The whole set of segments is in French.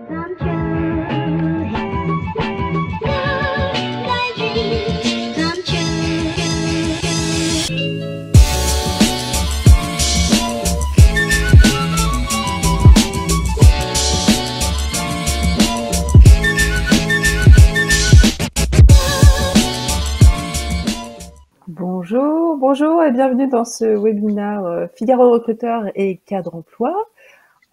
come true. Love thy dreams come true. Bonjour, bonjour et bienvenue dans ce webinaire Figaro Recruteur et Cadre Emploi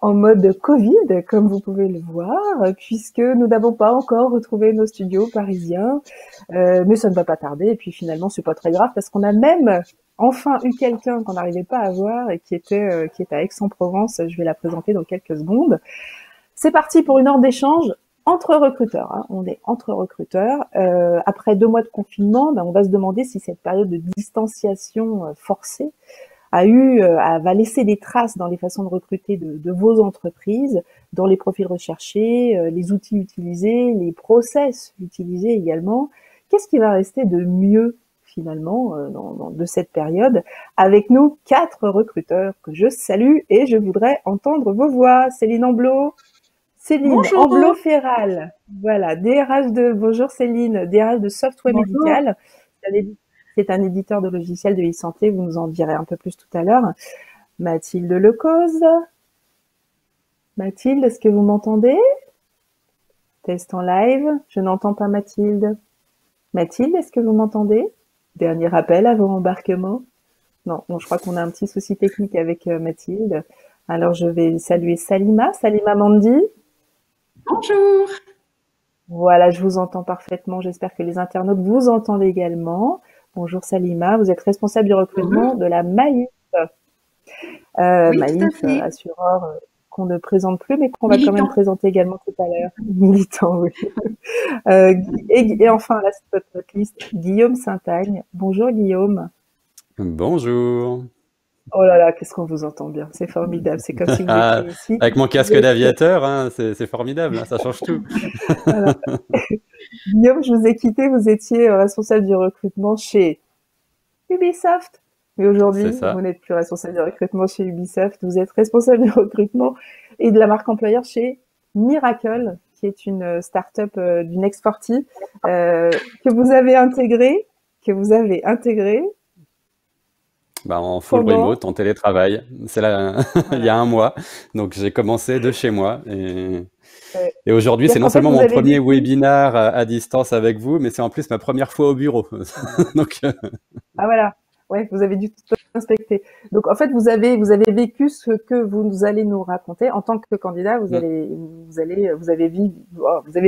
en mode Covid, comme vous pouvez le voir, puisque nous n'avons pas encore retrouvé nos studios parisiens, mais ça ne va pas tarder. Et puis finalement, c'est pas très grave parce qu'on a même enfin eu quelqu'un qu'on n'arrivait pas à voir et qui est à Aix-en-Provence. Je vais la présenter dans quelques secondes. C'est parti pour une heure d'échange entre recruteurs. Hein. On est entre recruteurs. Après 2 mois de confinement, on va se demander si cette période de distanciation forcée va laisser des traces dans les façons de recruter de vos entreprises, dans les profils recherchés, les outils utilisés, les process utilisés également. Qu'est-ce qui va rester de mieux finalement de cette période? Avec nous, 4 recruteurs que je salue et je voudrais entendre vos voix. Céline Amblot. Céline Amblot-Ferral, voilà, bonjour Céline, DRH de Software Bonjour. Médical. C'est un éditeur de logiciels de e-santé, vous nous en direz un peu plus tout à l'heure. Mathilde Lecause. Mathilde, est-ce que vous m'entendez? Test en live, je n'entends pas Mathilde. Mathilde, est-ce que vous m'entendez? Dernier appel avant embarquement. Non, je crois qu'on a un petit souci technique avec Mathilde. Alors je vais saluer Salima Mandy. Bonjour. Voilà, je vous entends parfaitement. J'espère que les internautes vous entendent également. Bonjour Salima, vous êtes responsable du recrutement de la Maïf. Oui, Maïf, tout à fait. assureur qu'on ne présente plus, mais qu'on va quand même présenter également tout à l'heure. Militant, oui. Et enfin, là, c'est notre liste, Guillaume Saint-Agne. Bonjour Guillaume. Bonjour. Oh là là, qu'est-ce qu'on vous entend bien. C'est formidable. C'est comme si vous étiez ici. Avec mon casque d'aviateur, hein, c'est formidable, hein, ça change tout. Voilà. Guillaume, je vous ai quitté, vous étiez responsable du recrutement chez Ubisoft. Mais aujourd'hui, vous n'êtes plus responsable du recrutement chez Ubisoft, vous êtes responsable du recrutement et de la marque employeur chez Miracle, qui est une start-up du Next40 que vous avez intégré. En full remote, en télétravail. C'est là il y a 1 mois. Donc j'ai commencé de chez moi. Et aujourd'hui, c'est non seulement mon premier webinaire à distance avec vous, mais c'est en plus ma première fois au bureau. Donc, Ah voilà, ouais, vous avez dû tout inspecter. Donc en fait, vous avez vécu ce que vous allez nous raconter en tant que candidat. Vous avez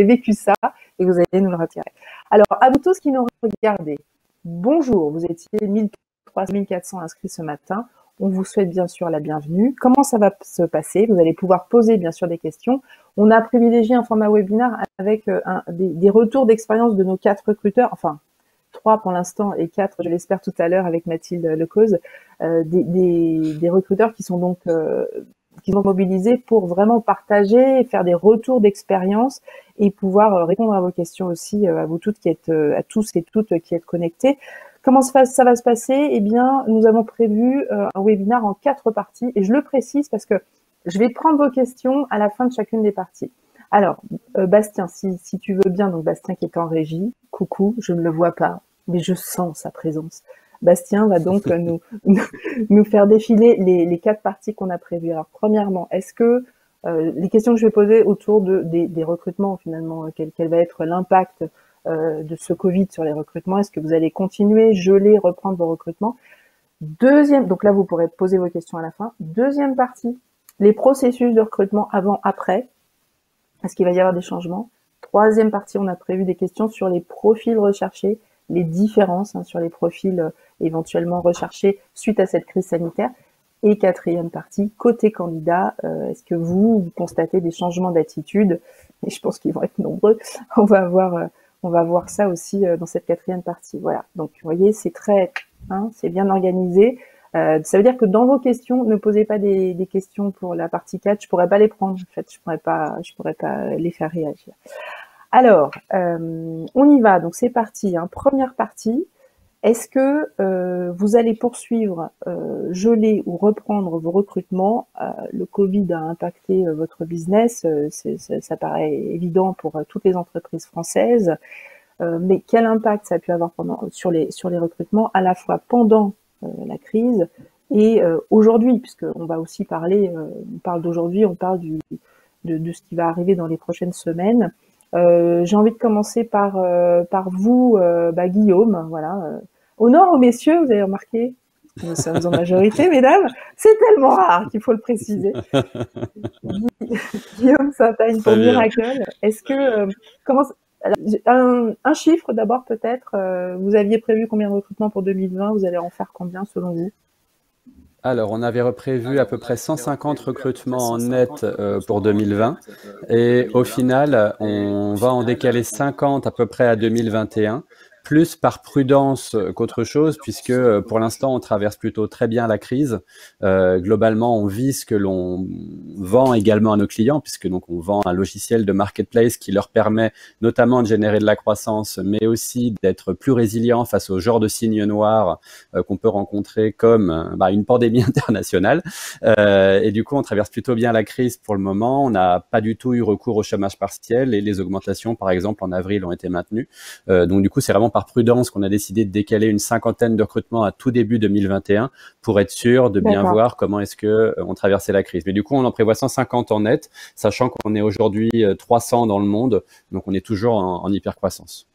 vécu ça et vous allez nous le retirer. Alors à vous tous qui nous regardez, bonjour. Vous étiez 1400 inscrits ce matin. On vous souhaite bien sûr la bienvenue. Comment ça va se passer? Vous allez pouvoir poser bien sûr des questions. On a privilégié un format webinaire avec des retours d'expérience de nos 4 recruteurs, enfin 3 pour l'instant et 4, je l'espère tout à l'heure avec Mathilde Lecause, des recruteurs qui sont donc mobilisés pour vraiment partager, faire des retours d'expérience et pouvoir répondre à vos questions aussi, à vous toutes à tous et toutes qui êtes connectés. Comment ça va se passer? Eh bien, nous avons prévu un webinaire en 4 parties et je le précise parce que je vais prendre vos questions à la fin de chacune des parties. Alors, Bastien, si tu veux bien, donc Bastien qui est en régie, coucou, je ne le vois pas, mais je sens sa présence. Bastien va donc nous faire défiler les 4 parties qu'on a prévues. Alors, premièrement, est-ce que les questions que je vais poser autour des recrutements, finalement, quel va être l'impact de ce Covid sur les recrutements? Est-ce que vous allez continuer, geler, reprendre vos recrutements? Donc là, vous pourrez poser vos questions à la fin. Deuxième partie, les processus de recrutement avant, après. Est-ce qu'il va y avoir des changements? Troisième partie, on a prévu des questions sur les profils recherchés, les différences sur les profils éventuellement recherchés suite à cette crise sanitaire. Et quatrième partie, côté candidat, est-ce que vous constatez des changements d'attitude? Et je pense qu'ils vont être nombreux. On va voir ça aussi dans cette quatrième partie. Voilà. Donc, vous voyez, c'est c'est bien organisé. Ça veut dire que dans vos questions, ne posez pas des questions pour la partie 4. Je pourrais pas les prendre. En fait, je pourrais pas les faire réagir. Alors, on y va. Donc, c'est parti. Première partie. est-ce que vous allez poursuivre, geler ou reprendre vos recrutements? Le Covid a impacté votre business, ça paraît évident pour toutes les entreprises françaises, mais quel impact ça a pu avoir sur les recrutements, à la fois pendant la crise et aujourd'hui, puisqu'on va aussi parler, on parle d'aujourd'hui, on parle de ce qui va arriver dans les prochaines semaines. J'ai envie de commencer par vous, Guillaume. Voilà. Honneur aux messieurs, vous avez remarqué, nous sommes en majorité, mesdames. C'est tellement rare qu'il faut le préciser. Guillaume Saint-Agne pour Miracle. Est-ce que alors, un chiffre d'abord peut-être. Vous aviez prévu combien de recrutements pour 2020? Vous allez en faire combien selon vous? Alors, on avait prévu à peu près 150 recrutements en net pour 2020 et au final, on va en décaler 50 à peu près à 2021, plus par prudence qu'autre chose, puisque pour l'instant, on traverse plutôt très bien la crise. Globalement, on vit ce que l'on vend également à nos clients, puisque donc on vend un logiciel de marketplace qui leur permet notamment de générer de la croissance, mais aussi d'être plus résilient face au genre de signes noirs qu'on peut rencontrer comme une pandémie internationale. Et du coup, on traverse plutôt bien la crise pour le moment. On n'a pas du tout eu recours au chômage partiel et les augmentations, par exemple, en avril ont été maintenues. Donc du coup, c'est vraiment par prudence qu'on a décidé de décaler une cinquantaine de recrutements à tout début 2021 pour être sûr de bien voir comment est-ce que on traversait la crise. Mais du coup, on en prévoit 150 en net, sachant qu'on est aujourd'hui 300 dans le monde, donc on est toujours en hyper-croissance.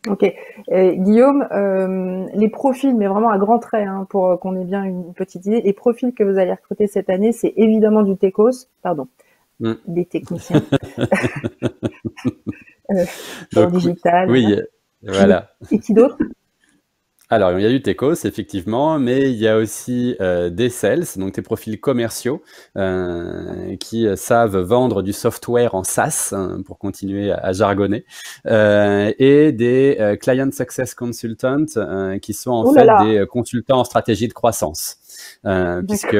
Ok. Guillaume, les profils, mais vraiment à grands traits, hein, pour qu'on ait bien une petite idée, les profils que vous allez recruter cette année, c'est évidemment des techniciens. Donc, digital. Oui, voilà. Et qui d'autre? Alors, il y a du techos, effectivement, mais il y a aussi des sales, donc des profils commerciaux qui savent vendre du software en SaaS, pour continuer à jargonner, et des Client Success Consultants qui sont en fait des consultants en stratégie de croissance. Puisque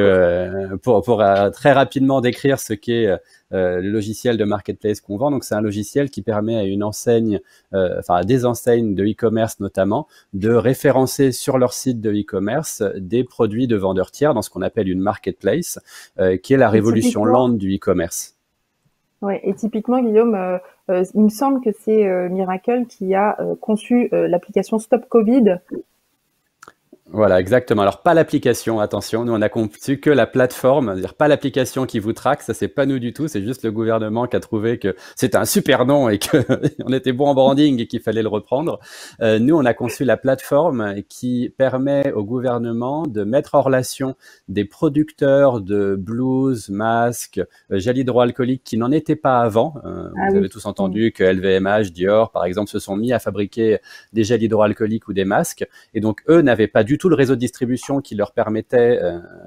pour très rapidement décrire ce qu'est le logiciel de marketplace qu'on vend, donc c'est un logiciel qui permet à une enseigne, à des enseignes de e-commerce notamment, de référencer sur leur site de e-commerce des produits de vendeurs tiers dans ce qu'on appelle une marketplace, qui est la révolution lente du e-commerce. Ouais, et typiquement, Guillaume, il me semble que c'est Miracle qui a conçu l'application Stop Covid. Voilà, exactement. Alors, pas l'application, attention, nous on a conçu que la plateforme, c'est-à-dire pas l'application qui vous traque, ça c'est pas nous du tout, c'est juste le gouvernement qui a trouvé que c'était un super nom et que on était bon en branding et qu'il fallait le reprendre. Nous, on a conçu la plateforme qui permet au gouvernement de mettre en relation des producteurs de blouses, masques, gel hydroalcoolique qui n'en étaient pas avant. Vous avez tous entendu que LVMH, Dior, par exemple, se sont mis à fabriquer des gels hydroalcooliques ou des masques, et donc eux n'avaient pas du tout le réseau de distribution qui leur permettait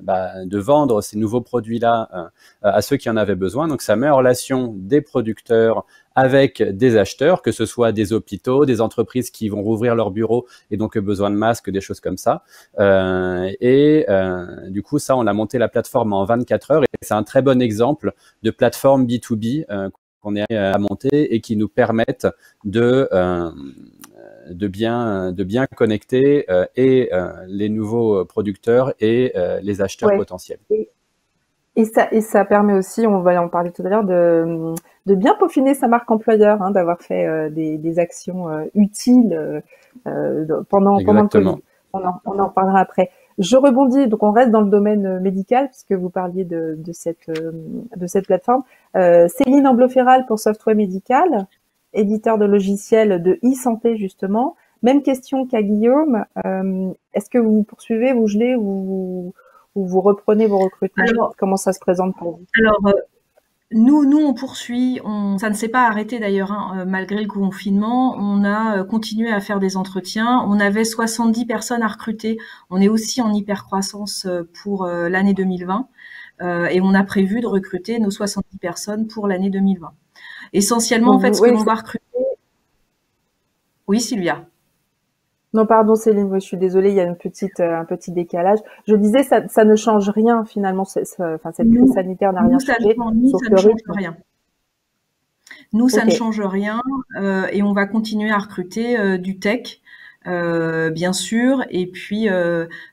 de vendre ces nouveaux produits-là à ceux qui en avaient besoin. Donc ça met en relation des producteurs avec des acheteurs, que ce soit des hôpitaux, des entreprises qui vont rouvrir leurs bureaux et donc besoin de masques, des choses comme ça. Du coup, ça, on a monté la plateforme en 24 heures et c'est un très bon exemple de plateforme B2B qu'on est à monter et qui nous permettent de bien connecter les nouveaux producteurs et les acheteurs potentiels. Et ça permet aussi, on va en parler tout à l'heure, de bien peaufiner sa marque employeur, hein, d'avoir fait des actions utiles pendant le Covid. On en reparlera après. Je rebondis, donc on reste dans le domaine médical puisque vous parliez de cette plateforme. Céline Ambloferal pour Software Médical, éditeur de logiciels de e-santé justement. Même question qu'à Guillaume. Est-ce que vous poursuivez, vous gelez ou vous reprenez vos recrutements? Alors, comment ça se présente pour vous? Alors, nous on poursuit. Ça ne s'est pas arrêté d'ailleurs, hein, malgré le confinement. On a continué à faire des entretiens. On avait 70 personnes à recruter. On est aussi en hypercroissance pour l'année 2020 et on a prévu de recruter nos 70 personnes pour l'année 2020. Essentiellement, en fait, ce que l'on va recruter... Oui, Sylvia. Non, pardon, Céline, je suis désolée, il y a un petit décalage. Je disais, ça ne change rien, finalement, cette crise sanitaire n'a rien changé. Nous, ça ne change rien. Nous, ça ne change rien et on va continuer à recruter du tech, bien sûr, et puis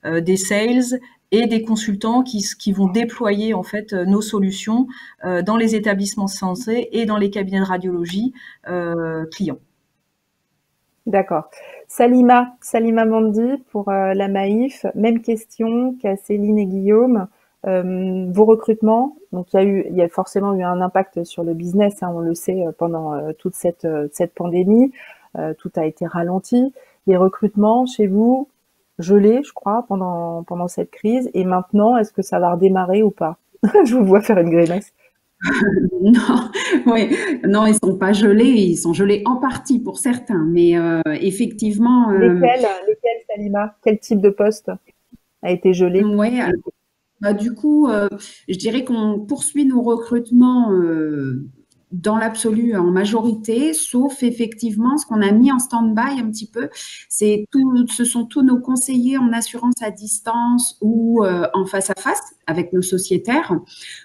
des sales et des consultants qui vont déployer en fait nos solutions dans les établissements de santé et dans les cabinets de radiologie clients. D'accord. Salima Mandi pour la Maïf, même question qu'à Céline et Guillaume. Vos recrutements, donc il y a forcément eu un impact sur le business, hein, on le sait pendant toute cette pandémie, tout a été ralenti. Les recrutements chez vous, gelés, je crois, pendant cette crise, et maintenant, est-ce que ça va redémarrer ou pas? Je vous vois faire une grimace. Non, oui, non, ils sont pas gelés, ils sont gelés en partie pour certains, mais effectivement. Lesquels, Salima? Quel type de poste a été gelé? Ouais, alors, bah, du coup, je dirais qu'on poursuit nos recrutements dans l'absolu en majorité, sauf effectivement ce qu'on a mis en stand-by un petit peu, ce sont tous nos conseillers en assurance à distance ou en face à face avec nos sociétaires.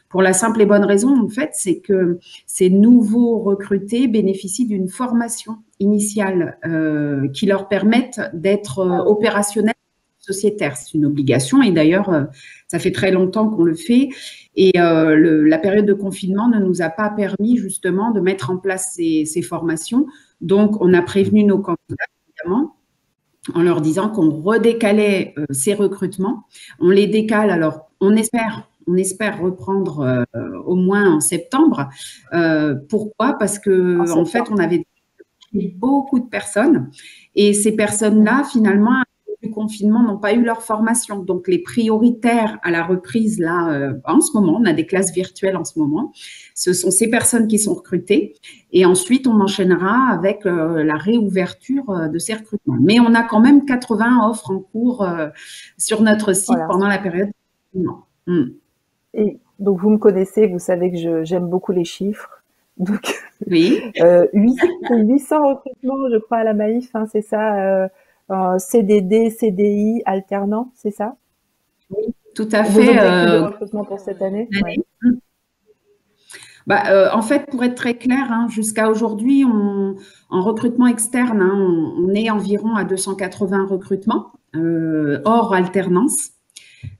Pour la simple et bonne raison, en fait, c'est que ces nouveaux recrutés bénéficient d'une formation initiale qui leur permette d'être opérationnels sociétaires. C'est une obligation et d'ailleurs, ça fait très longtemps qu'on le fait. Et la période de confinement ne nous a pas permis justement de mettre en place ces formations. Donc, on a prévenu nos candidats, évidemment, en leur disant qu'on redécalait ces recrutements. On les décale, alors on espère reprendre au moins en septembre. Pourquoi? Parce que en fait, on avait beaucoup de personnes et ces personnes-là, finalement, du confinement n'ont pas eu leur formation. Donc, les prioritaires à la reprise, là, en ce moment, on a des classes virtuelles en ce moment, ce sont ces personnes qui sont recrutées. Et ensuite, on enchaînera avec la réouverture de ces recrutements. Mais on a quand même 80 offres en cours sur notre site pendant la période de confinement. Et donc, vous me connaissez, vous savez que j'aime beaucoup les chiffres. Donc, oui. 800 recrutements, je crois, à la Maïf, hein, c'est ça, CDD, CDI, alternant, c'est ça? Oui, tout à fait. Vos objectifs de recrutement pour cette année? Ouais. Bah, en fait, pour être très clair, hein, jusqu'à aujourd'hui, en recrutement externe, hein, on est environ à 280 recrutements, hors alternance.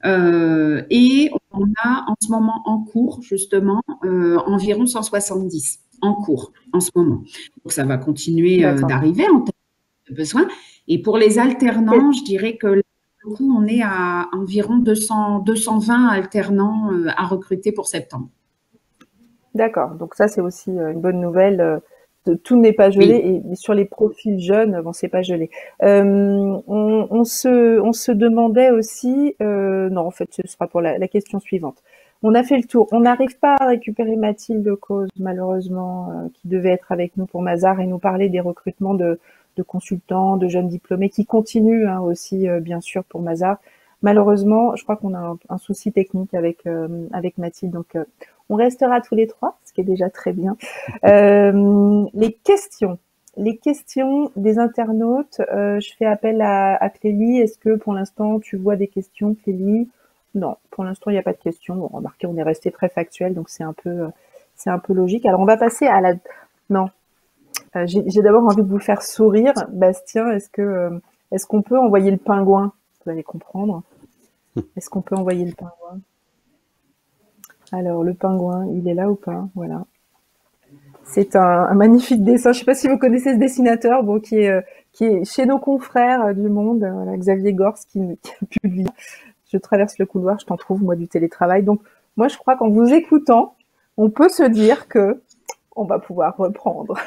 Et on a en ce moment en cours, justement, environ 170 en cours en ce moment. Donc, ça va continuer d'arriver en termes de besoins. Et pour les alternants, je dirais que du coup, on est à environ 220 alternants à recruter pour septembre. D'accord. Donc ça, c'est aussi une bonne nouvelle. Tout n'est pas gelé et sur les profils jeunes, bon, c'est pas gelé. On se demandait aussi, non, en fait, ce sera pour la question suivante. On a fait le tour. On n'arrive pas à récupérer Mathilde Cause, malheureusement, qui devait être avec nous pour Mazars et nous parler des recrutements de consultants, de jeunes diplômés qui continuent hein, aussi, bien sûr, pour Mazars. Malheureusement, je crois qu'on a un souci technique avec Mathilde, donc on restera tous les trois, ce qui est déjà très bien. Les questions des internautes. Je fais appel à Clélie. Est-ce que pour l'instant tu vois des questions, Clélie? Non, pour l'instant il n'y a pas de questions. Bon, remarquez, on est resté très factuel, donc c'est un peu logique. Alors on va passer à la. Non, j'ai d'abord envie de vous faire sourire, Bastien. Est-ce qu'on peut envoyer le pingouin? Vous allez comprendre. Est-ce qu'on peut envoyer le pingouin? Alors, le pingouin, il est là ou pas? Voilà. C'est un magnifique dessin. Je sais pas si vous connaissez ce dessinateur, bon, qui est chez nos confrères du Monde, voilà, Xavier Gors, qui publie. Je traverse le couloir, je t'en trouve, moi, du télétravail. Donc, moi, je crois qu'en vous écoutant, on peut se dire que on va pouvoir reprendre.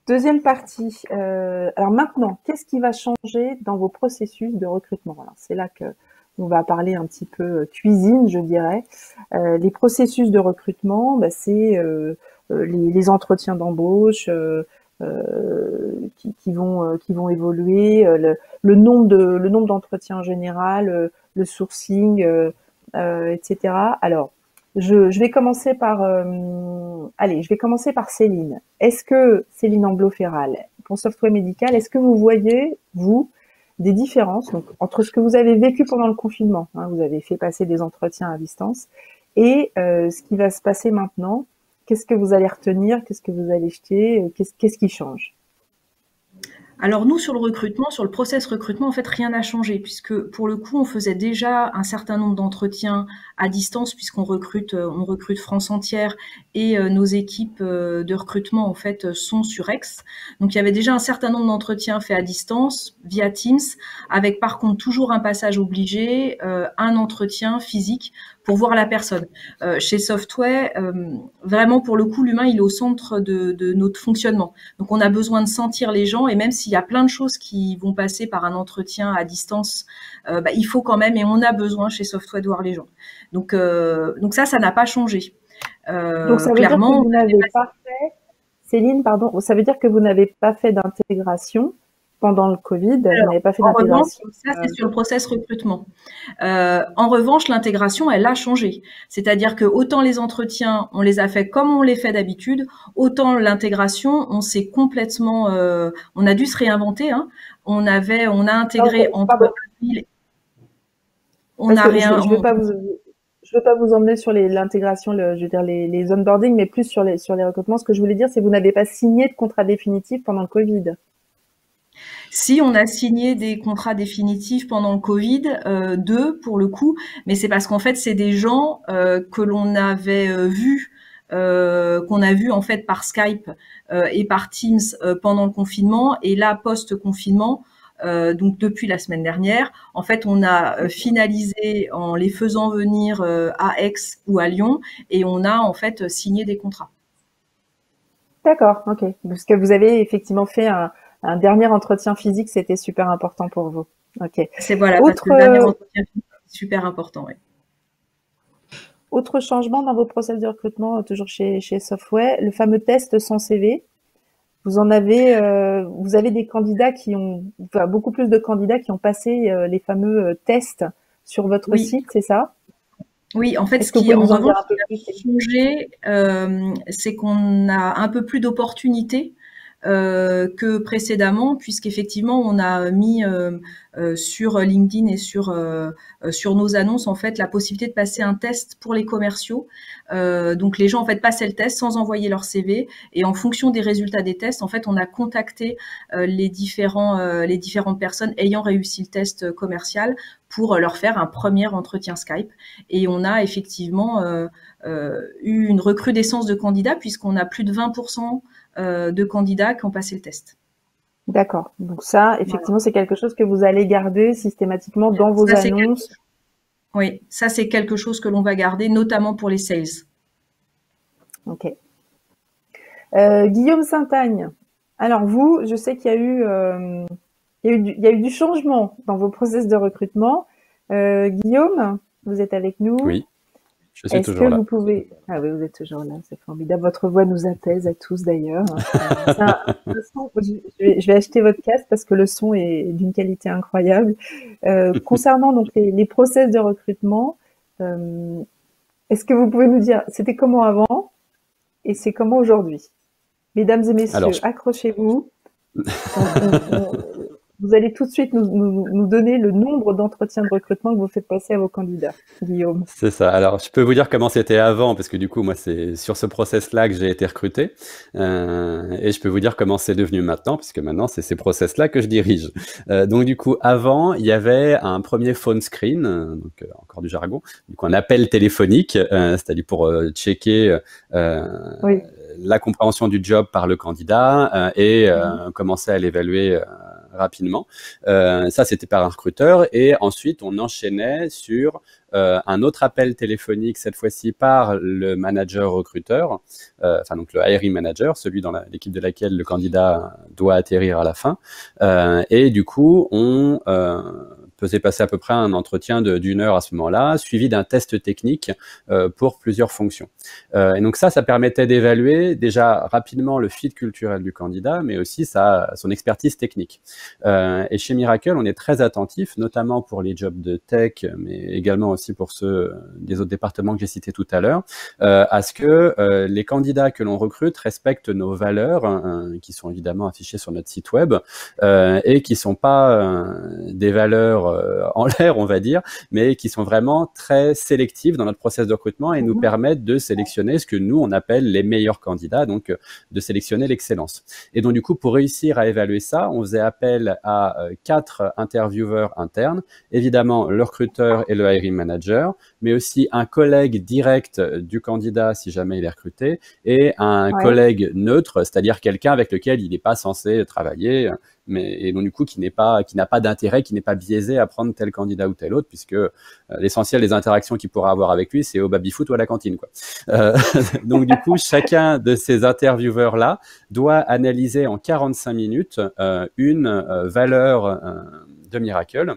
Deuxième partie. Alors maintenant, qu'est-ce qui va changer dans vos processus de recrutement? Alors, c'est là que on va parler un petit peu cuisine, je dirais. Les processus de recrutement, bah, c'est les entretiens d'embauche qui vont évoluer, le nombre d'entretiens en général, le sourcing, etc. Alors, je vais commencer par Céline. Est-ce que Céline Amblo-Ferral, pour Software Médical, est-ce que vous voyez, vous, des différences donc, entre ce que vous avez vécu pendant le confinement, hein, vous avez fait passer des entretiens à distance, et ce qui va se passer maintenant? Qu'est-ce que vous allez retenir? Qu'est-ce que vous allez jeter? Qu'est-ce qui change? Alors nous, sur le recrutement, sur le process recrutement, en fait, rien n'a changé puisque pour le coup, on faisait déjà un certain nombre d'entretiens à distance puisqu'on recrute, on recrute France entière et nos équipes de recrutement en fait sont sur Aix. Donc il y avait déjà un certain nombre d'entretiens faits à distance via Teams, avec par contre toujours un passage obligé, un entretien physique pour voir la personne. Chez Softway, vraiment pour le coup, l'humain il est au centre de notre fonctionnement. Donc on a besoin de sentir les gens et même s'il y a plein de choses qui vont passer par un entretien à distance, il faut quand même et on a besoin chez Softway de voir les gens. Donc ça n'a pas changé. Donc ça veut Clairement, dire que vous n'avez pas fait, Céline, pardon, ça veut dire que vous n'avez pas fait d'intégration pendant le Covid, vous n'avez pas fait d'intégration. Ça, c'est sur le process recrutement. En revanche, l'intégration, elle a changé. C'est-à-dire que autant les entretiens, on les a fait comme on les fait d'habitude, autant l'intégration, on s'est complètement, on a dû se réinventer. Hein. On a intégré entre 1000. Je veux pas vous emmener sur l'intégration, je veux dire les onboarding, mais plus sur les recrutements. Ce que je voulais dire, c'est que vous n'avez pas signé de contrat définitif pendant le Covid. Si on a signé des contrats définitifs pendant le Covid, deux pour le coup, mais c'est parce qu'en fait c'est des gens que l'on avait vus, qu'on a vu en fait par Skype et par Teams pendant le confinement et là post-confinement. Donc depuis la semaine dernière, en fait, on a finalisé en les faisant venir à Aix ou à Lyon et on a en fait signé des contrats. D'accord, ok. Parce que vous avez effectivement fait un dernier entretien physique, c'était super important pour vous. Ok. C'est voilà, parce que le dernier entretien physique, c'est super important, oui. Autre changement dans vos process de recrutement, toujours chez Softway, le fameux test sans CV. Vous avez des candidats beaucoup plus de candidats qui ont passé les fameux tests sur votre site, c'est ça? Oui, en fait, ce qui en revanche a changé, c'est qu'on a un peu plus d'opportunités que précédemment, puisqu'effectivement on a mis sur LinkedIn et sur nos annonces en fait la possibilité de passer un test pour les commerciaux. Donc les gens en fait passaient le test sans envoyer leur CV et en fonction des résultats des tests, en fait on a contacté les différentes personnes ayant réussi le test commercial pour leur faire un premier entretien Skype. Et on a effectivement eu une recrudescence de candidats puisqu'on a plus de 20% de candidats qui ont passé le test. D'accord. Donc ça, effectivement, c'est quelque chose que vous allez garder systématiquement dans vos annonces. Oui, ça c'est quelque chose que l'on va garder, notamment pour les sales. Ok. Guillaume Saint-Agne. Alors vous, je sais qu'il y a eu du changement dans vos process de recrutement. Guillaume, vous êtes avec nous? Oui. Je suis toujours là. Vous pouvez... Ah oui, vous êtes toujours là, c'est formidable. Votre voix nous apaise à tous d'ailleurs. Je vais acheter votre casque parce que le son est d'une qualité incroyable. Concernant donc les process de recrutement, est-ce que vous pouvez nous dire c'était comment avant et c'est comment aujourd'hui? Mesdames et messieurs, accrochez-vous. Vous allez tout de suite nous donner le nombre d'entretiens de recrutement que vous faites passer à vos candidats, Guillaume. C'est ça. Alors, je peux vous dire comment c'était avant, parce que du coup, moi, c'est sur ce process-là que j'ai été recruté. Et je peux vous dire comment c'est devenu maintenant, puisque maintenant, c'est ces process-là que je dirige. Donc, du coup, avant, il y avait un premier phone screen, donc encore du jargon, donc un appel téléphonique, c'est-à-dire pour checker la compréhension du job par le candidat et commencer à l'évaluer rapidement. Ça, c'était par un recruteur. Et ensuite, on enchaînait sur un autre appel téléphonique, cette fois-ci par le manager recruteur, enfin donc le hiring manager, celui dans l'équipe de laquelle le candidat doit atterrir à la fin. Et du coup, on faisait passer à peu près un entretien d'1 heure à ce moment-là, suivi d'un test technique pour plusieurs fonctions. Et donc ça permettait d'évaluer déjà rapidement le fit culturel du candidat, mais aussi son expertise technique. Et chez Miracle, on est très attentif, notamment pour les jobs de tech, mais également aussi aussi pour ceux des autres départements que j'ai cités tout à l'heure, à ce que les candidats que l'on recrute respectent nos valeurs, qui sont évidemment affichées sur notre site web, et qui sont pas des valeurs en l'air, on va dire, mais qui sont vraiment très sélectives dans notre process de recrutement et nous permettent de sélectionner ce que nous, on appelle les meilleurs candidats, donc de sélectionner l'excellence. Et donc, du coup, pour réussir à évaluer ça, on faisait appel à 4 intervieweurs internes, évidemment le recruteur et le hiring manager, mais aussi un collègue direct du candidat si jamais il est recruté, et un collègue neutre, c'est-à-dire quelqu'un avec lequel il n'est pas censé travailler, et donc du coup qui n'a pas d'intérêt, qui n'est pas biaisé à prendre tel candidat ou tel autre, puisque l'essentiel des interactions qu'il pourra avoir avec lui, c'est au baby-foot ou à la cantine, quoi. Donc du coup, chacun de ces intervieweurs-là doit analyser en 45 minutes une valeur de Miracle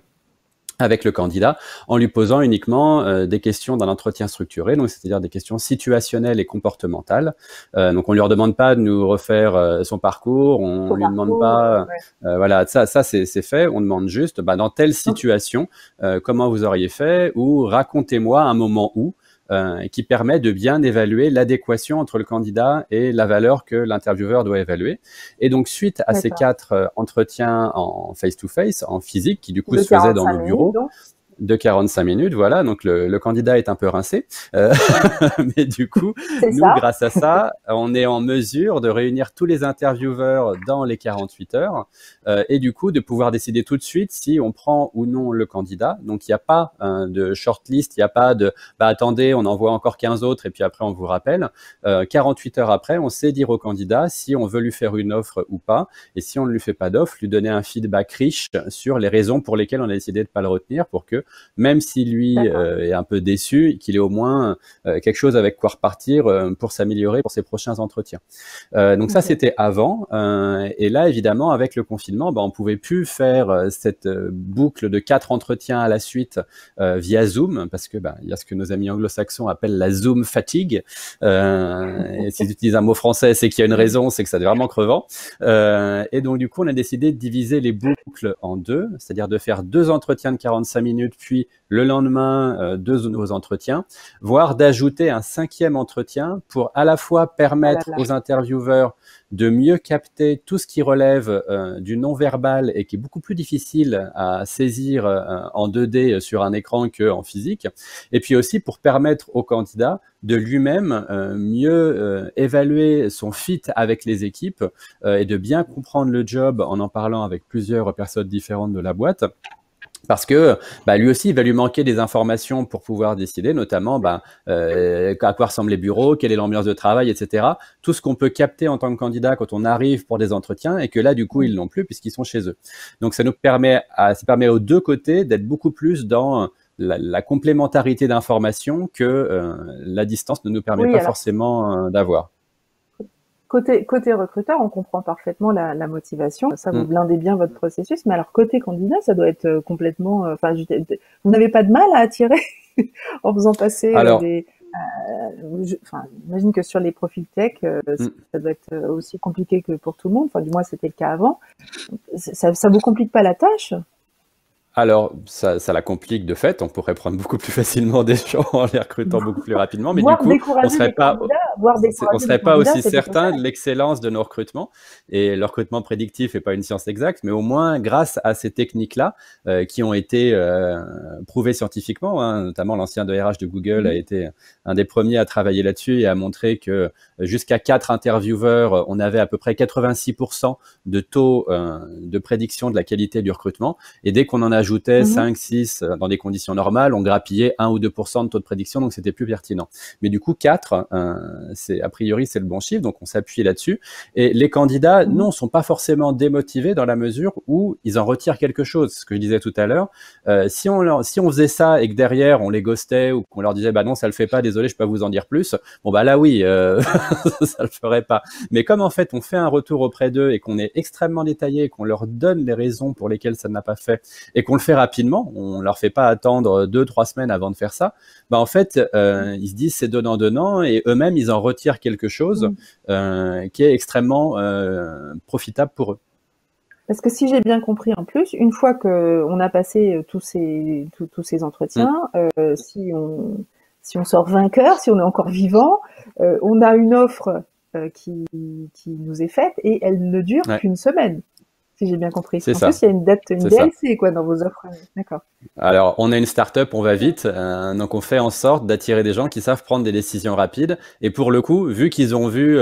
avec le candidat, en lui posant uniquement des questions d'un entretien structuré, donc c'est-à-dire des questions situationnelles et comportementales. Donc on lui demande pas de nous refaire son parcours, on lui demande pas, voilà, ça c'est fait. On demande juste, dans telle situation, comment vous auriez fait, ou racontez-moi un moment où. Qui permet de bien évaluer l'adéquation entre le candidat et la valeur que l'intervieweur doit évaluer. Et donc, suite à ces 4 entretiens en face-to-face, en physique, qui du coup se faisaient dans nos bureaux, de 45 minutes, voilà, donc le candidat est un peu rincé, mais du coup, nous, grâce à ça, on est en mesure de réunir tous les intervieweurs dans les 48 heures, et du coup, de pouvoir décider tout de suite si on prend ou non le candidat. Donc, il n'y a pas de shortlist, il n'y a pas de « attendez, on envoie encore 15 autres et puis après, on vous rappelle ». 48 heures après, on sait dire au candidat si on veut lui faire une offre ou pas, et si on ne lui fait pas d'offre, lui donner un feedback riche sur les raisons pour lesquelles on a décidé de ne pas le retenir, pour que même si lui est un peu déçu, qu'il ait au moins quelque chose avec quoi repartir pour s'améliorer pour ses prochains entretiens. Donc ça, c'était avant. Et là, évidemment, avec le confinement, on pouvait plus faire cette boucle de 4 entretiens à la suite via Zoom, parce que il y a ce que nos amis anglo-saxons appellent la Zoom fatigue. Et si tu utilises un mot français, c'est qu'il y a une raison, c'est que ça devient vraiment crevant. Et donc, du coup, on a décidé de diviser les boucles en 2, c'est-à-dire de faire 2 entretiens de 45 minutes, puis le lendemain, 2 nouveaux entretiens, voire d'ajouter un 5e entretien pour à la fois permettre aux intervieweurs de mieux capter tout ce qui relève du non-verbal et qui est beaucoup plus difficile à saisir en 2D sur un écran qu'en physique, et puis aussi pour permettre au candidat de lui-même mieux évaluer son fit avec les équipes et de bien comprendre le job en parlant avec plusieurs personnes différentes de la boîte. Parce que lui aussi, il va lui manquer des informations pour pouvoir décider, notamment à quoi ressemblent les bureaux, quelle est l'ambiance de travail, etc. Tout ce qu'on peut capter en tant que candidat quand on arrive pour des entretiens et que là, du coup, ils l'ont plus puisqu'ils sont chez eux. Donc, ça permet aux 2 côtés d'être beaucoup plus dans la complémentarité d'informations que la distance ne nous permet pas forcément d'avoir. Côté recruteur, on comprend parfaitement la motivation. Ça, vous blindez bien votre processus. Mais alors, côté candidat, ça doit être complètement... vous n'avez pas de mal à attirer en faisant passer j'imagine que sur les profils tech, ça doit être aussi compliqué que pour tout le monde. Enfin, du moins, c'était le cas avant. Ça vous complique pas la tâche ? Alors, ça la complique de fait. On pourrait prendre beaucoup plus facilement des gens en les recrutant beaucoup plus rapidement, mais du coup, on serait pas aussi certain de l'excellence de nos recrutements. Et le recrutement prédictif n'est pas une science exacte, mais au moins, grâce à ces techniques-là, qui ont été prouvées scientifiquement, notamment l'ancien RH de Google a été un des premiers à travailler là-dessus et à montrer que jusqu'à 4 intervieweurs, on avait à peu près 86% de taux de prédiction de la qualité du recrutement. Et dès qu'on en ajoutait 5, 6 dans des conditions normales, on grappillait 1 ou 2% de taux de prédiction, donc c'était plus pertinent. Mais du coup, 4, a priori, c'est le bon chiffre, donc on s'appuie là-dessus. Et les candidats, non, sont pas forcément démotivés dans la mesure où ils en retirent quelque chose. Ce que je disais tout à l'heure, si on faisait ça et que derrière, on les ghostait ou qu'on leur disait, non, ça le fait pas, désolé, je peux pas vous en dire plus, là, oui, ça le ferait pas. Mais comme en fait, on fait un retour auprès d'eux et qu'on est extrêmement détaillé, qu'on leur donne les raisons pour lesquelles ça n'a pas fait et qu'on le fait rapidement, on leur fait pas attendre 2-3 semaines avant de faire ça, en fait, ils se disent c'est donnant et eux-mêmes, ils en retirent quelque chose qui est extrêmement profitable pour eux. Parce que si j'ai bien compris en plus, une fois qu'on a passé tous ces entretiens, si on sort vainqueur, si on est encore vivant, on a une offre qui nous est faite et elle ne dure qu'une semaine. Si j'ai bien compris. C'est en ça. plus, il y a une DLC quoi, dans vos offres. D'accord. Alors, on a une start-up, on va vite, donc on fait en sorte d'attirer des gens qui savent prendre des décisions rapides. Et pour le coup, vu qu'ils ont vu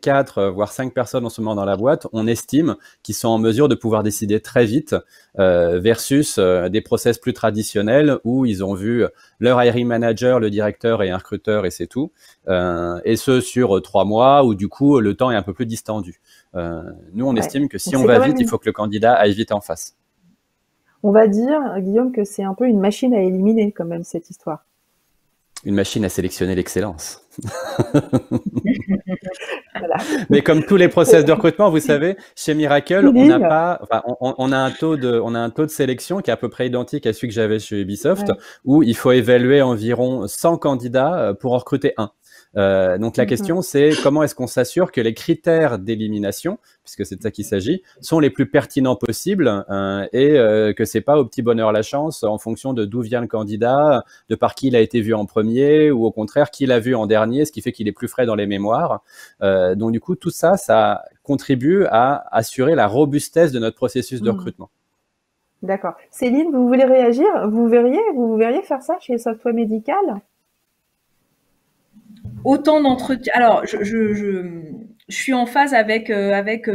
4, voire 5 personnes en ce moment dans la boîte, on estime qu'ils sont en mesure de pouvoir décider très vite versus des process plus traditionnels où ils ont vu leur hiring manager, le directeur et un recruteur et c'est tout. Et ce, sur 3 mois où du coup, le temps est un peu plus distendu. Nous, on estime que si donc on va vite, il faut que le candidat aille vite en face. On va dire, Guillaume, que c'est un peu une machine à éliminer quand même, cette histoire. Une machine à sélectionner l'excellence. Voilà. Mais comme tous les process de recrutement, vous savez, chez Miracle, on n'a pas, enfin, on a un taux de sélection qui est à peu près identique à celui que j'avais chez Ubisoft, où il faut évaluer environ 100 candidats pour en recruter un. Donc la question c'est comment est-ce qu'on s'assure que les critères d'élimination, puisque c'est de ça qu'il s'agit, sont les plus pertinents possibles et que c'est pas au petit bonheur la chance en fonction de d'où vient le candidat, de par qui il a été vu en premier ou au contraire qui l'a vu en dernier, ce qui fait qu'il est plus frais dans les mémoires. Donc du coup tout ça, ça contribue à assurer la robustesse de notre processus de recrutement. D'accord. Céline, vous voulez réagir? Vous verriez faire ça chez Software Medical? Autant d'entretiens. Alors, je suis en phase avec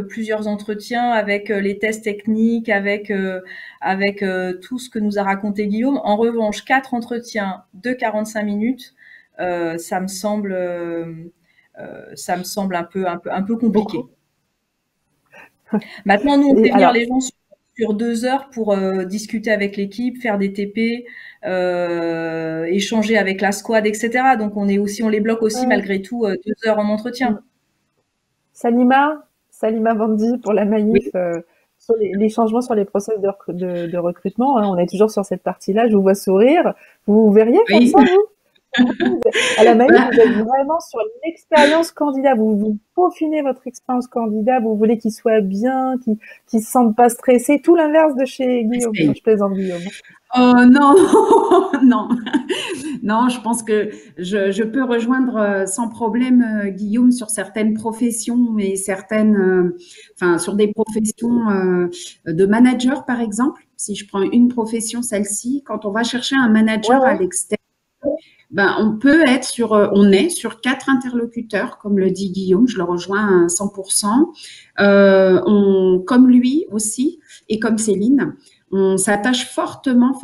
plusieurs entretiens, avec les tests techniques, avec tout ce que nous a raconté Guillaume. En revanche, 4 entretiens de 45 minutes, ça me semble un peu compliqué. Maintenant, nous, on fait venir les gens sur 2 heures pour discuter avec l'équipe, faire des TP, échanger avec la squad, etc. Donc on les bloque aussi malgré tout 2 heures en entretien. Salima Bandi pour la manif sur les changements sur les process de recrutement. On est toujours sur cette partie-là. Je vous vois sourire. Vous verriez comme ça, vous? À la manif, vous êtes vraiment sur l'expérience candidat. Vous peaufinez votre expérience candidat. Vous voulez qu'il soit bien, qu'il se sente pas stressé. Tout l'inverse de chez Guillaume. Je plaisante, Guillaume. Non, non, je pense que je peux rejoindre sans problème Guillaume sur certaines professions et sur des professions de manager, par exemple. Si je prends une profession, celle-ci, quand on va chercher un manager à l'extérieur, on est sur 4 interlocuteurs, comme le dit Guillaume, je le rejoins à 100%. Comme lui aussi, et comme Céline, on s'attache fortement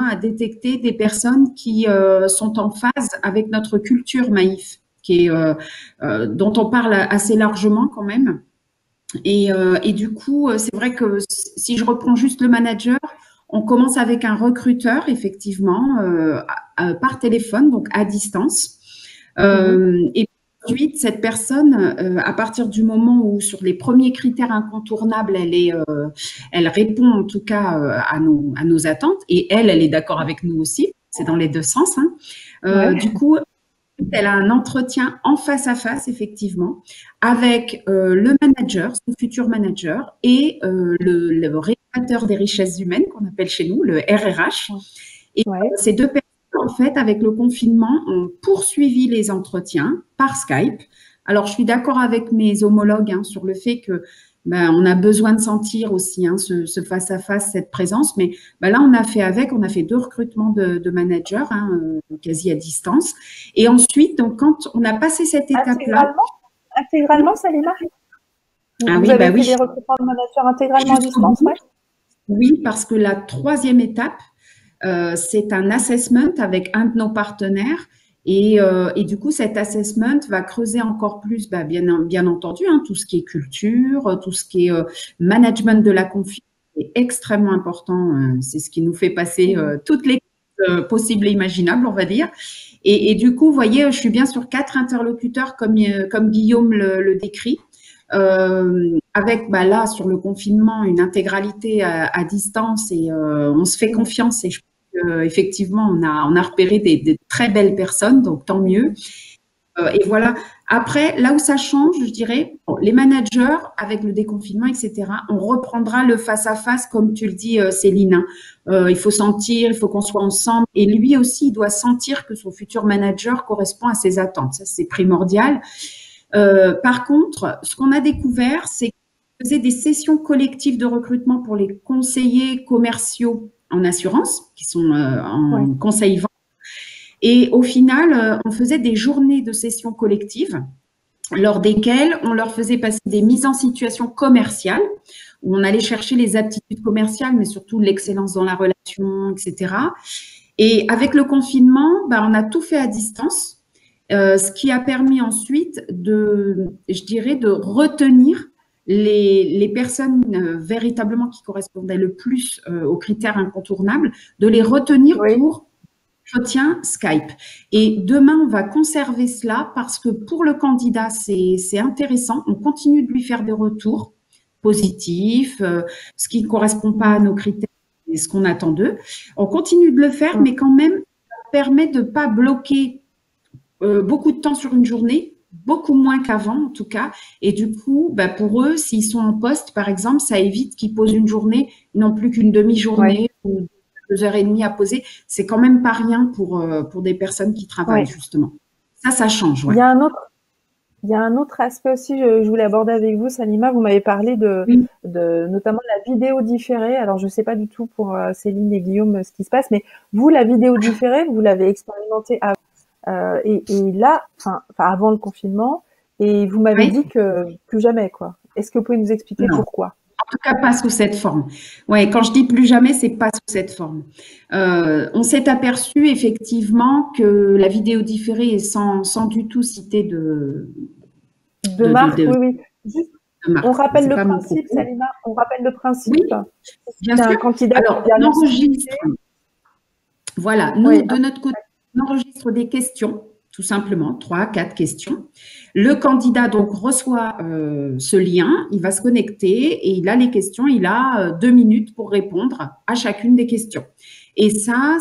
à détecter des personnes qui sont en phase avec notre culture Maïf, dont on parle assez largement quand même. Et du coup, c'est vrai que si je reprends juste le manager, on commence avec un recruteur, effectivement, par téléphone, donc à distance. Et ensuite, cette personne, à partir du moment où sur les premiers critères incontournables, elle répond en tout cas à nos attentes, et elle est d'accord avec nous aussi. C'est dans les 2 sens. Du coup, elle a un entretien en face à face, effectivement, avec le manager, son futur manager, et le révélateur des richesses humaines, qu'on appelle chez nous, le RRH. Et ces 2 personnes, en fait, avec le confinement, ont poursuivi les entretiens par Skype. Alors, je suis d'accord avec mes homologues sur le fait que on a besoin de sentir aussi ce face-à-face, cette présence. Mais là, on a fait 2 recrutements de managers, quasi à distance. Et ensuite, donc, quand on a passé cette étape-là… Intégralement, Salima? Vous avez fait des recrutements de managers intégralement à distance, Oui, parce que la 3e étape, c'est un assessment avec un de nos partenaires. Et du coup, cet assessment va creuser encore plus, bien entendu, tout ce qui est culture, tout ce qui est management de la confiance est extrêmement important. C'est ce qui nous fait passer toutes les possibles et imaginables, on va dire. Et du coup, vous voyez, je suis bien sur 4 interlocuteurs comme Guillaume le décrit. Avec là sur le confinement une intégralité à distance et on se fait confiance et je effectivement, on a repéré des très belles personnes, donc tant mieux. Et voilà. Après, là où ça change, je dirais, bon, les managers, avec le déconfinement, etc., on reprendra le face-à-face, comme tu le dis, Céline. Il faut sentir, il faut qu'on soit ensemble. Et lui aussi, il doit sentir que son futur manager correspond à ses attentes. Ça, c'est primordial. Par contre, ce qu'on a découvert, c'est qu'on faisait des sessions collectives de recrutement pour les conseillers commerciaux en assurance, qui sont en conseil vente. Et au final, on faisait des journées de sessions collectives lors desquelles on leur faisait passer des mises en situation commerciale, où on allait chercher les aptitudes commerciales, mais surtout l'excellence dans la relation, etc. Et avec le confinement, on a tout fait à distance, ce qui a permis ensuite je dirais, de retenir les personnes véritablement qui correspondaient le plus aux critères incontournables, de les retenir pour entretien Skype. Et demain, on va conserver cela parce que pour le candidat, c'est intéressant. On continue de lui faire des retours positifs, ce qui ne correspond pas à nos critères et ce qu'on attend d'eux. On continue de le faire, mais quand même, ça permet de ne pas bloquer beaucoup de temps sur une journée, beaucoup moins qu'avant en tout cas. Et du coup, pour eux, s'ils sont en poste, par exemple, ça évite qu'ils posent une journée, ils n'ont plus qu'une demi-journée ou 2h30 à poser. C'est quand même pas rien pour des personnes qui travaillent, justement. Ça change. Il y a un autre aspect aussi, je voulais aborder avec vous, Salima. Vous m'avez parlé de notamment la vidéo différée. Alors, je sais pas du tout pour Céline et Guillaume ce qui se passe, mais vous, la vidéo différée, vous l'avez expérimentée et là, avant le confinement, et vous m'avez dit que plus jamais, quoi. Est-ce que vous pouvez nous expliquer pourquoi? En tout cas, pas sous cette forme. Ouais, quand je dis plus jamais, c'est pas sous cette forme. On s'est aperçu effectivement que la vidéo différée est sans du tout citer de marque. Oui. Juste, on rappelle le principe, Salima. On rappelle le principe. Oui, bien sûr. Alors, on enregistre. Voilà, nous, de notre côté, on enregistre des questions, tout simplement, 3, 4 questions. Le candidat donc reçoit ce lien, il va se connecter et il a les questions, il a 2 minutes pour répondre à chacune des questions. Et ça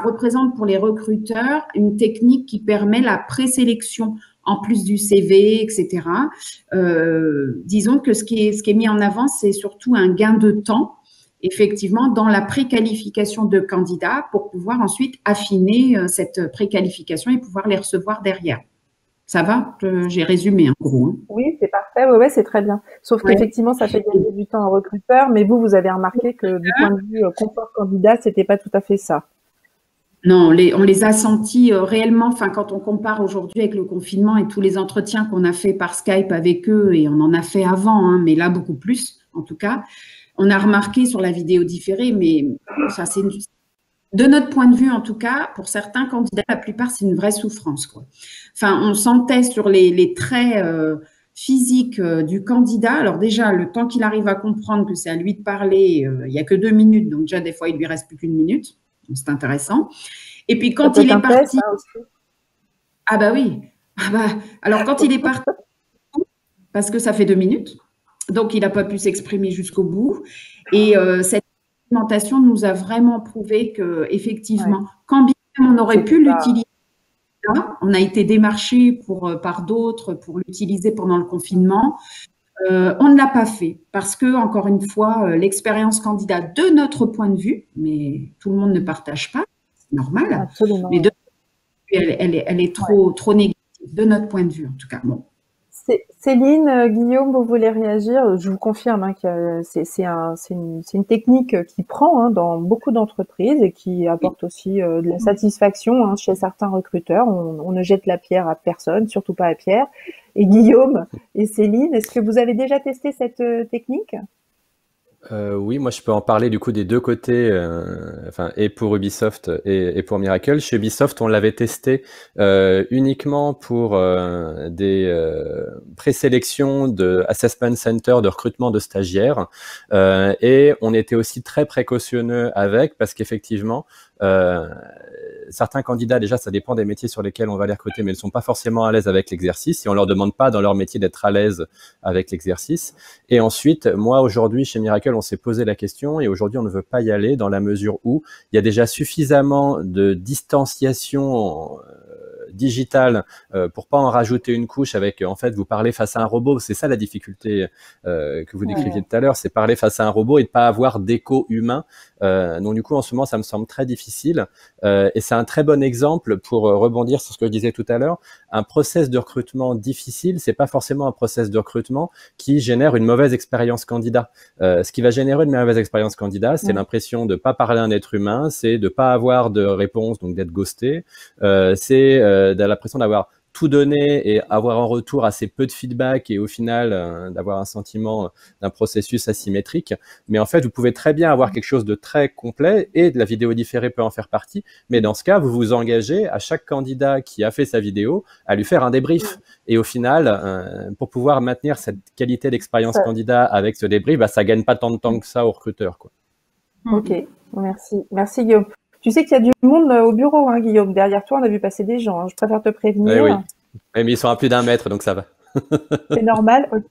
représente pour les recruteurs une technique qui permet la présélection en plus du CV, etc. Disons que ce qui est mis en avant, c'est surtout un gain de temps, effectivement, dans la préqualification de candidats pour pouvoir ensuite affiner cette préqualification et pouvoir les recevoir derrière. Ça va? J'ai résumé en gros. Hein. Oui, c'est parfait. Ouais, c'est très bien. Sauf qu'effectivement, ça fait gagner du temps aux recruteurs, mais vous avez remarqué que du point de vue confort candidat, c'était pas tout à fait ça. Non, on les a sentis réellement, quand on compare aujourd'hui avec le confinement et tous les entretiens qu'on a fait par Skype avec eux, et on en a fait avant, hein, mais là beaucoup plus en tout cas, on a remarqué sur la vidéo différée, mais ça c'est de notre point de vue, en tout cas, pour certains candidats, la plupart, c'est une vraie souffrance, quoi. On sentait sur les traits physiques du candidat. Alors déjà, le temps qu'il arrive à comprendre que c'est à lui de parler, il n'y a que 2 minutes, donc déjà, des fois, il lui reste plus qu'1 minute. Donc, c'est intéressant. Et puis, quand il est parti… Ah bah oui. Alors, quand il est parti, parce que ça fait 2 minutes, donc il n'a pas pu s'exprimer jusqu'au bout. Et cette expérimentation nous a vraiment prouvé qu'effectivement, quand bien même on aurait pu l'utiliser, on a été démarché par d'autres pour l'utiliser pendant le confinement, on ne l'a pas fait parce que, encore une fois, l'expérience candidat de notre point de vue, mais tout le monde ne partage pas, c'est normal, absolument, mais elle est trop négative de notre point de vue en tout cas. Bon. Céline, Guillaume, vous voulez réagir? Je vous confirme que c'est une technique qui prend dans beaucoup d'entreprises et qui apporte aussi de la satisfaction chez certains recruteurs. On ne jette la pierre à personne, surtout pas à Pierre. Et Guillaume et Céline, est-ce que vous avez déjà testé cette technique? Oui, moi je peux en parler du coup des deux côtés, et pour Ubisoft et pour Miracle. Chez Ubisoft, on l'avait testé uniquement pour des présélections de Assessment Center de recrutement de stagiaires, et on était aussi très précautionneux avec, parce qu'effectivement, certains candidats, déjà ça dépend des métiers sur lesquels on va les recruter, mais ils ne sont pas forcément à l'aise avec l'exercice, et on leur demande pas dans leur métier d'être à l'aise avec l'exercice. Et ensuite, moi aujourd'hui chez Miracle, on s'est posé la question, et aujourd'hui on ne veut pas y aller dans la mesure où il y a déjà suffisamment de distanciation digital pour pas en rajouter une couche avec, en fait, vous parlez face à un robot. C'est ça la difficulté que vous décriviez tout à l'heure, c'est parler face à un robot et de pas avoir d'écho humain. Donc du coup, en ce moment, ça me semble très difficile. Et c'est un très bon exemple pour rebondir sur ce que je disais tout à l'heure. Un process de recrutement difficile, c'est pas forcément un process de recrutement qui génère une mauvaise expérience candidat. Ce qui va générer une mauvaise expérience candidat, c'est l'impression de pas parler à un être humain, c'est de pas avoir de réponse, donc d'être ghosté, c'est l'impression d'avoir tout donner et avoir en retour assez peu de feedback et au final d'avoir un sentiment d'un processus asymétrique. Mais en fait, vous pouvez très bien avoir quelque chose de très complet et de la vidéo différée peut en faire partie. Mais dans ce cas, vous vous engagez à chaque candidat qui a fait sa vidéo à lui faire un débrief. Et au final, pour pouvoir maintenir cette qualité d'expérience candidat avec ce débrief, ça gagne pas tant de temps que ça aux recruteurs, quoi. Ok, merci. Merci Guillaume. Tu sais qu'il y a du monde au bureau, hein, Guillaume. Derrière toi, on a vu passer des gens. Hein. Je préfère te prévenir. Oui. Mais ils sont à plus d'1 mètre, donc ça va. C'est normal. Ok.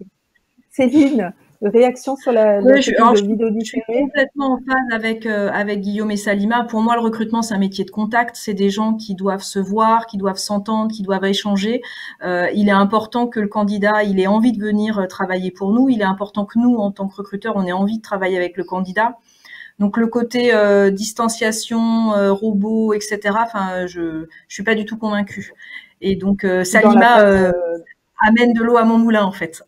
Céline, réaction sur la vidéo différée. Je suis complètement en phase avec Guillaume et Salima. Pour moi, le recrutement, c'est un métier de contact. C'est des gens qui doivent se voir, qui doivent s'entendre, qui doivent échanger. Il est important que le candidat, il ait envie de venir travailler pour nous. Il est important que nous, en tant que recruteurs, on ait envie de travailler avec le candidat. Donc le côté distanciation, robot, etc. Enfin, je suis pas du tout convaincue. Et donc Salima amène de l'eau à mon moulin en fait,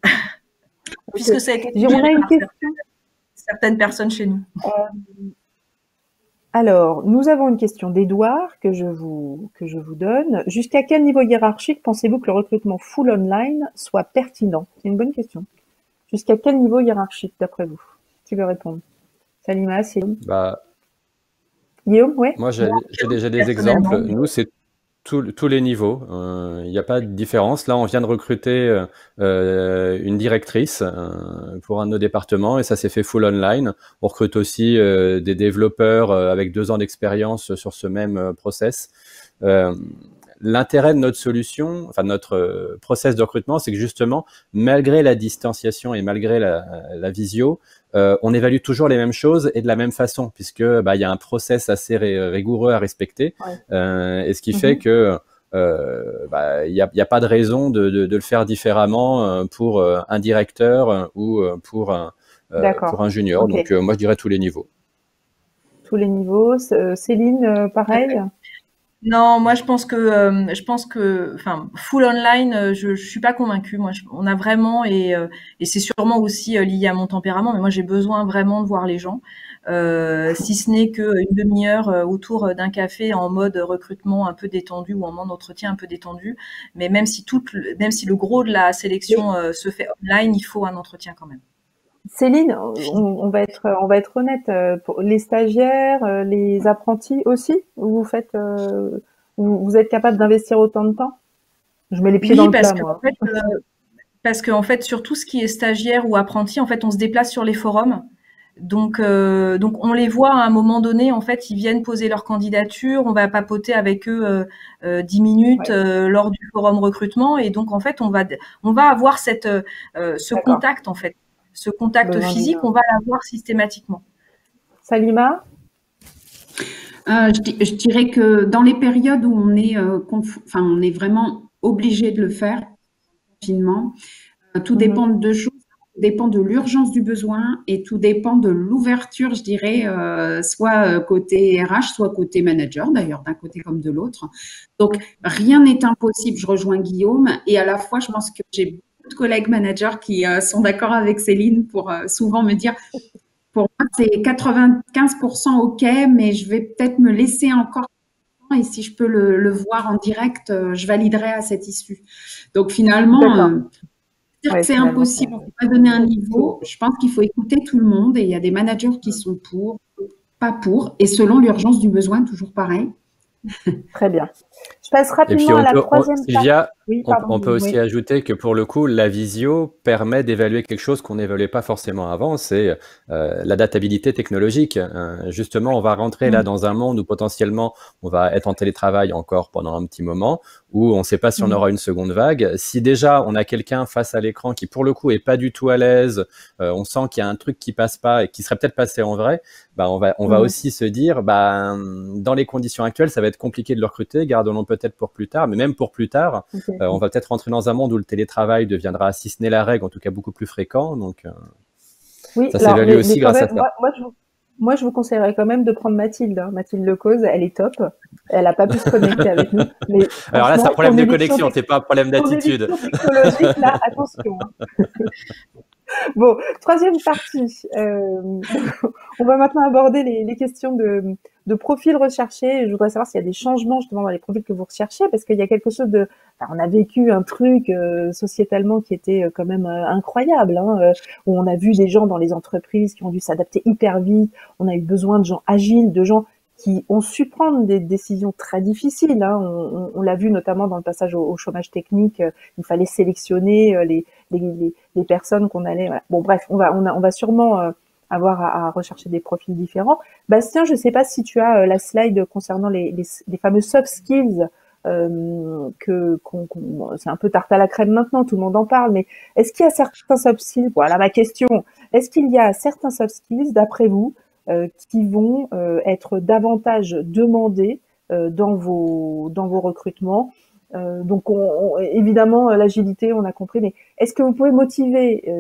puisque ça a été on a une question. Certaines personnes chez nous. Alors, nous avons une question d'Edouard que je vous donne. Jusqu'à quel niveau hiérarchique pensez-vous que le recrutement full online soit pertinent? C'est une bonne question. Jusqu'à quel niveau hiérarchique d'après vous? Qui veut répondre? Salima, Céline. Guillaume, ouais. Moi, j'ai déjà des exemples. Nous, c'est tous les niveaux. Il n'y a pas de différence. Là, on vient de recruter une directrice pour un de nos départements et ça s'est fait full online. On recrute aussi des développeurs avec 2 ans d'expérience sur ce même process. L'intérêt de notre solution, enfin de notre process de recrutement, c'est que justement, malgré la distanciation et malgré la visio, on évalue toujours les mêmes choses et de la même façon, puisque y a un process assez rigoureux à respecter, et ce qui fait que il y a pas de raison de le faire différemment pour un directeur ou pour un junior. Donc moi je dirais tous les niveaux. Tous les niveaux. Céline, pareil. Non, moi je pense que, enfin, full online, je suis pas convaincue. Moi, on a vraiment et c'est sûrement aussi lié à mon tempérament, mais moi j'ai besoin vraiment de voir les gens, si ce n'est qu'une demi-heure autour d'un café en mode recrutement un peu détendu ou en mode entretien un peu détendu. Mais même si le gros de la sélection se fait online, il faut un entretien quand même. Céline, on va être honnête. Pour les stagiaires, les apprentis aussi, vous êtes capable d'investir autant de temps? Je mets les pieds dans le plat, moi. Parce qu'en fait, sur tout ce qui est stagiaire ou apprenti, en fait, on se déplace sur les forums. Donc on les voit à un moment donné. En fait, ils viennent poser leur candidature. On va papoter avec eux 10 minutes lors du forum recrutement. Et donc, en fait, on va avoir ce contact, en fait. Ce contact physique, on va l'avoir systématiquement. Salima? Je dirais que dans les périodes où on est vraiment obligé de le faire, confinement, tout dépend de 2 choses. Tout dépend de l'urgence du besoin et tout dépend de l'ouverture, je dirais, soit côté RH, soit côté manager, d'ailleurs, d'un côté comme de l'autre. Donc, rien n'est impossible. Je rejoins Guillaume et à la fois, je pense que j'ai de collègues managers qui sont d'accord avec Céline pour souvent me dire, pour moi, c'est 95% OK, mais je vais peut-être me laisser encore et si je peux le voir en direct, je validerai à cette issue. Donc finalement, c'est impossible, on ne peut pas donner un niveau. Je pense qu'il faut écouter tout le monde et il y a des managers qui sont pour, pas pour, et selon l'urgence du besoin, toujours pareil. Très bien. Je passe rapidement à la troisième Sylvia, Oui, On peut aussi ajouter que pour le coup, la visio permet d'évaluer quelque chose qu'on n'évaluait pas forcément avant, c'est l'adaptabilité technologique. Justement, on va rentrer là dans un monde où potentiellement on va être en télétravail encore pendant un petit moment, où on ne sait pas si on aura une seconde vague. Si déjà on a quelqu'un face à l'écran qui pour le coup est pas du tout à l'aise, on sent qu'il y a un truc qui passe pas et qui serait peut-être passé en vrai, bah on va aussi se dire, bah dans les conditions actuelles, ça va être compliqué de le recruter, gardons-le peut-être pour plus tard, mais même pour plus tard. On va peut-être rentrer dans un monde où le télétravail deviendra, si ce n'est la règle, en tout cas beaucoup plus fréquent. Donc, ça s'évalue aussi grâce à ça. Moi, je vous conseillerais quand même de prendre Mathilde. Mathilde Lecause, elle est top. Elle n'a pas pu se connecter avec nous. Mais alors là, c'est un problème de connexion, c'est pas un problème d'attitude. Technologique, là, attention. Bon, troisième partie. On va maintenant aborder les questions de profils recherchés. Je voudrais savoir s'il y a des changements justement dans les profils que vous recherchez, parce qu'il y a quelque chose de... Enfin, on a vécu un truc sociétalement qui était quand même incroyable, où on a vu des gens dans les entreprises qui ont dû s'adapter hyper vite. On a eu besoin de gens agiles, de gens qui ont su prendre des décisions très difficiles. On l'a vu notamment dans le passage au chômage technique. Il fallait sélectionner les personnes qu'on allait. Voilà. Bon, bref, on va sûrement avoir à rechercher des profils différents. Bastien, je ne sais pas si tu as la slide concernant les fameux soft skills. C'est un peu tarte à la crème maintenant, tout le monde en parle. Mais est-ce qu'il y a certains soft skills? Voilà ma question. Est-ce qu'il y a certains soft skills, d'après vous, qui vont être davantage demandés dans vos recrutements? Donc, évidemment, l'agilité, on a compris, mais est-ce que vous pouvez motiver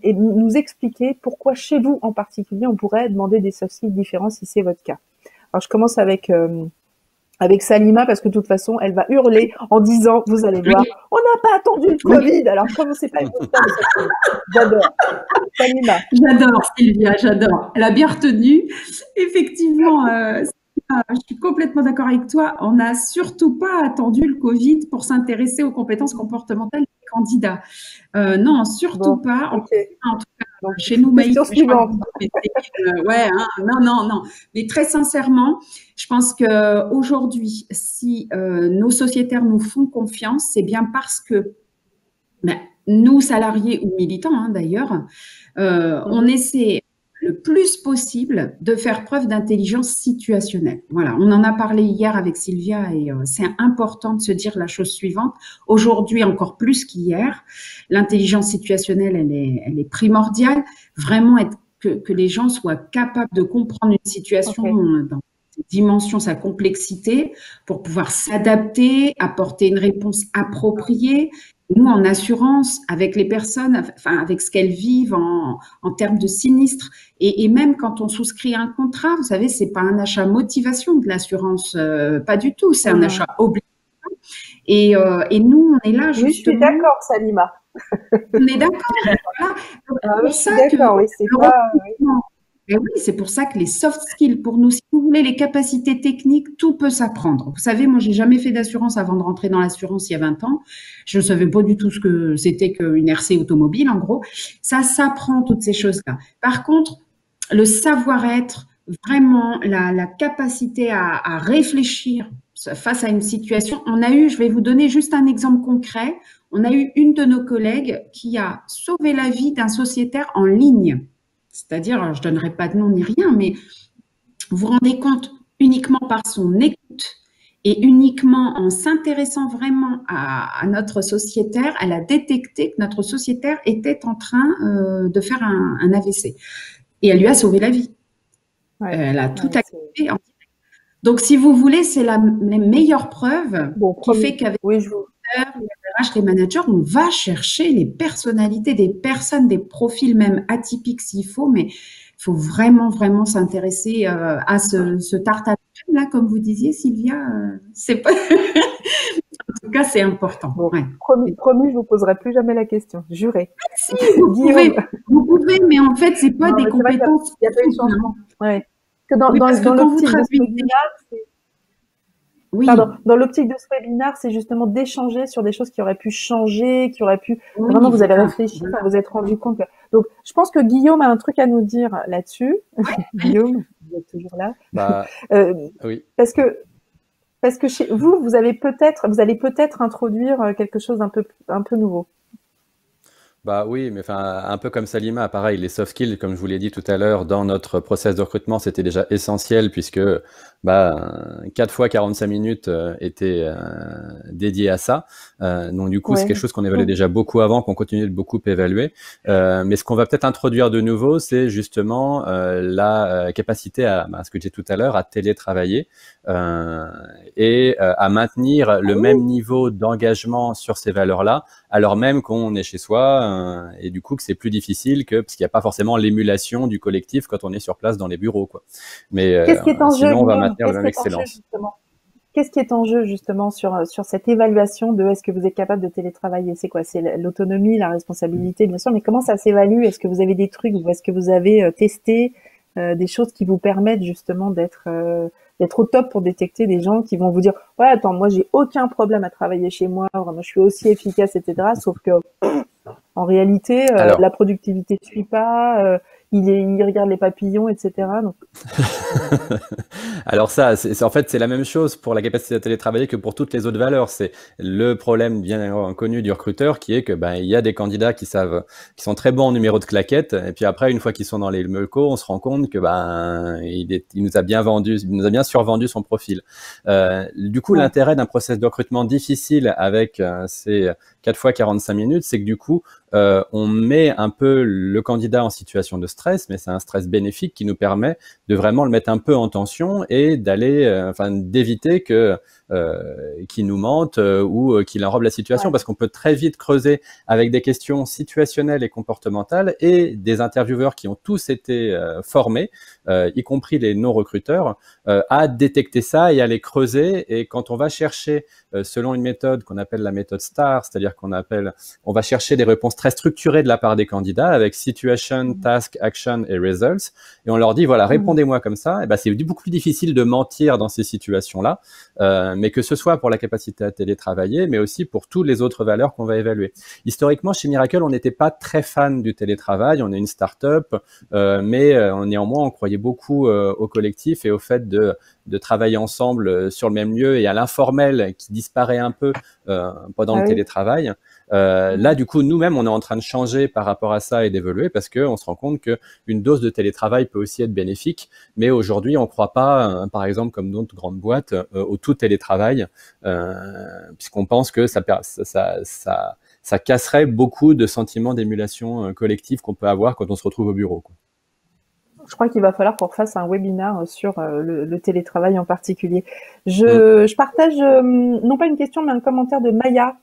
et nous expliquer pourquoi chez vous en particulier, on pourrait demander des soft skills différents si c'est votre cas? Alors, je commence avec Salima, parce que de toute façon, elle va hurler en disant, vous allez voir, on n'a pas attendu le Covid, alors commencez pas. J'adore. Salima. J'adore, Sylvia, j'adore. Elle a bien retenu. Effectivement, je suis complètement d'accord avec toi. On n'a surtout pas attendu le Covid pour s'intéresser aux compétences comportementales des candidats. Non, surtout pas. Okay. En tout cas, chez nous, question suivante. Non. Mais très sincèrement, je pense que aujourd'hui, si nos sociétaires nous font confiance, c'est bien parce que nous, salariés ou militants d'ailleurs, on essaie le plus possible de faire preuve d'intelligence situationnelle. Voilà, on en a parlé hier avec Sylvia et c'est important de se dire la chose suivante. Aujourd'hui, encore plus qu'hier, l'intelligence situationnelle, elle est primordiale. Vraiment que les gens soient capables de comprendre une situation dans sa dimension, sa complexité, pour pouvoir s'adapter, apporter une réponse appropriée. Nous, en assurance, avec les personnes, enfin, avec ce qu'elles vivent en termes de sinistres, et même quand on souscrit un contrat, vous savez, c'est pas un achat motivation de l'assurance, pas du tout, c'est un achat obligatoire. Et nous, on est là justement. Oui, je suis d'accord, Salima. On est d'accord. Voilà. Oui, je suis d'accord. Oui, c'est pas. Et oui, c'est pour ça que les soft skills, pour nous, si vous voulez, les capacités techniques, tout peut s'apprendre. Vous savez, moi, j'ai jamais fait d'assurance avant de rentrer dans l'assurance il y a 20 ans. Je ne savais pas du tout ce que c'était qu'une RC automobile, en gros. Ça s'apprend, toutes ces choses-là. Par contre, le savoir-être, vraiment, la capacité à réfléchir face à une situation. On a eu, je vais vous donner juste un exemple concret. On a eu une de nos collègues qui a sauvé la vie d'un sociétaire en ligne. C'est-à-dire, je ne donnerai pas de nom ni rien, mais vous vous rendez compte, uniquement par son écoute et uniquement en s'intéressant vraiment à notre sociétaire, elle a détecté que notre sociétaire était en train de faire un AVC. Et elle lui a sauvé la vie. Elle a tout activé. Donc, si vous voulez, c'est la meilleure preuve qui fait qu'avec les managers, on va chercher les personnalités des personnes, des profils même atypiques s'il faut, mais il faut vraiment, vraiment s'intéresser à ce tarte à la crème, là, comme vous disiez, Sylvia. C'est pas... en tout cas, c'est important. Bon, promis, je vous poserai plus jamais la question, juré. Si, vous pouvez, mais en fait, c'est pas des compétences. Il n'y a pas eu de changement. Ouais. Que dans l'optique de ce webinaire, dans l'optique de ce webinaire, c'est justement d'échanger sur des choses qui auraient pu changer, qui auraient pu... vraiment, vous avez réfléchi, vous vous êtes rendu compte que... Donc, je pense que Guillaume a un truc à nous dire là-dessus. Guillaume, vous êtes toujours là. Oui. Parce que Parce que chez vous, vous allez peut-être introduire quelque chose d'un un peu nouveau. Bah oui, mais enfin, un peu comme Salima, pareil, les soft skills, comme je vous l'ai dit tout à l'heure, dans notre process de recrutement, c'était déjà essentiel puisque 4 fois 45 minutes étaient dédiées à ça. Donc du coup, c'est quelque chose qu'on évaluait déjà beaucoup avant, qu'on continue de beaucoup évaluer. Mais ce qu'on va peut-être introduire de nouveau, c'est justement la capacité à, ce que j'ai tout à l'heure, à télétravailler et à maintenir le même niveau d'engagement sur ces valeurs-là, alors même qu'on est chez soi. Et du coup que c'est plus difficile parce qu'il n'y a pas forcément l'émulation du collectif quand on est sur place dans les bureaux, quoi. Mais sinon, on va maintenir la même excellence. Qu'est-ce qui est en jeu justement sur cette évaluation de est-ce que vous êtes capable de télétravailler? C'est quoi? C'est l'autonomie, la responsabilité, bien sûr, mais comment ça s'évalue? Est-ce que vous avez des trucs ou est-ce que vous avez testé des choses qui vous permettent justement d'être au top pour détecter des gens qui vont vous dire ouais, attends, moi j'ai aucun problème à travailler chez moi, vraiment je suis aussi efficace, etc. Sauf que en réalité, la productivité ne suit pas, il regarde les papillons, etc. Donc... Alors ça, en fait, c'est la même chose pour la capacité à télétravailler que pour toutes les autres valeurs. C'est le problème bien connu du recruteur qui est que il y a des candidats qui sont très bons en numéro de claquettes, et puis après, une fois qu'ils sont dans les locaux, on se rend compte que il nous a bien survendu son profil. Du coup, l'intérêt d'un process de recrutement difficile avec ces 4 fois 45 minutes, c'est que du coup, on met un peu le candidat en situation de stress, mais c'est un stress bénéfique qui nous permet de vraiment le mettre un peu en tension et d'éviter qu'il nous mente ou qu'il enrobe la situation, parce qu'on peut très vite creuser avec des questions situationnelles et comportementales et des intervieweurs qui ont tous été formés, y compris les non-recruteurs, à détecter ça et à les creuser. Et quand on va chercher, selon une méthode qu'on appelle la méthode STAR, c'est-à-dire on va chercher des réponses très structurées de la part des candidats avec situation, task, action et results, et on leur dit voilà, répondez-moi comme ça. Et c'est beaucoup plus difficile de mentir dans ces situations-là, mais que ce soit pour la capacité à télétravailler, mais aussi pour toutes les autres valeurs qu'on va évaluer. Historiquement, chez Miracle, on n'était pas très fan du télétravail. On est une start-up, mais néanmoins, on croyait beaucoup au collectif et au fait de travailler ensemble sur le même lieu et à l'informel qui disparaît un peu pendant le télétravail. Là, du coup, nous-mêmes, on est en train de changer par rapport à ça et d'évoluer parce qu'on se rend compte qu'une dose de télétravail peut aussi être bénéfique. Mais aujourd'hui, on ne croit pas, par exemple, comme d'autres grandes boîtes, au tout télétravail, puisqu'on pense que ça casserait beaucoup de sentiments d'émulation collective qu'on peut avoir quand on se retrouve au bureau, quoi. Je crois qu'il va falloir qu'on fasse un webinaire sur le télétravail en particulier. Je partage, non pas une question, mais un commentaire de Maya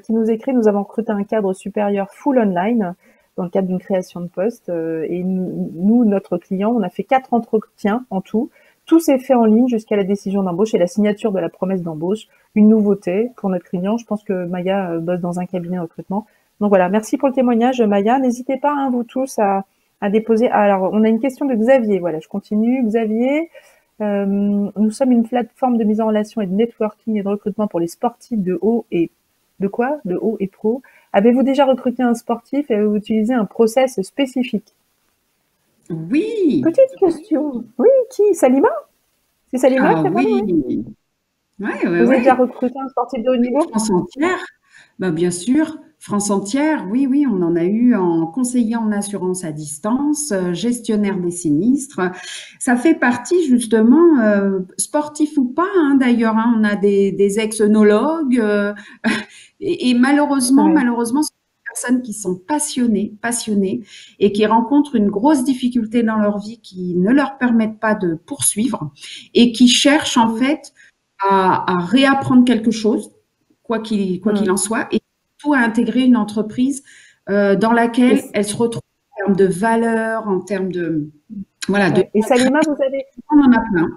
qui nous écrit « Nous avons recruté un cadre supérieur full online dans le cadre d'une création de poste. Et nous, notre client, on a fait 4 entretiens en tout. Tout s'est fait en ligne jusqu'à la décision d'embauche et la signature de la promesse d'embauche. Une nouveauté pour notre client. Je pense que Maya bosse dans un cabinet de recrutement. Donc voilà, merci pour le témoignage, Maya. N'hésitez pas, vous tous, à déposer. Alors, on a une question de Xavier. Voilà, je continue. Xavier, nous sommes une plateforme de mise en relation et de networking et de recrutement pour les sportifs de haut et de haut et pro. Avez-vous déjà recruté un sportif et avez-vous utilisé un process spécifique? Oui. Petite question. Oui, qui? Salima? C'est Salima qui a parlé? Oui. Ouais, Vous avez déjà recruté un sportif de haut niveau? France entière. Bien sûr. France entière, oui, on en a eu en conseiller en assurance à distance, gestionnaire des sinistres. Ça fait partie justement, sportif ou pas, d'ailleurs, on a des ex-œnologues et malheureusement, ce sont des personnes qui sont passionnées et qui rencontrent une grosse difficulté dans leur vie qui ne leur permettent pas de poursuivre et qui cherchent en fait à réapprendre quelque chose, quoi qu'il en soit, et tout à intégrer une entreprise dans laquelle elle se retrouve en termes de valeurs, en termes de voilà. Et Salima, on en a plein.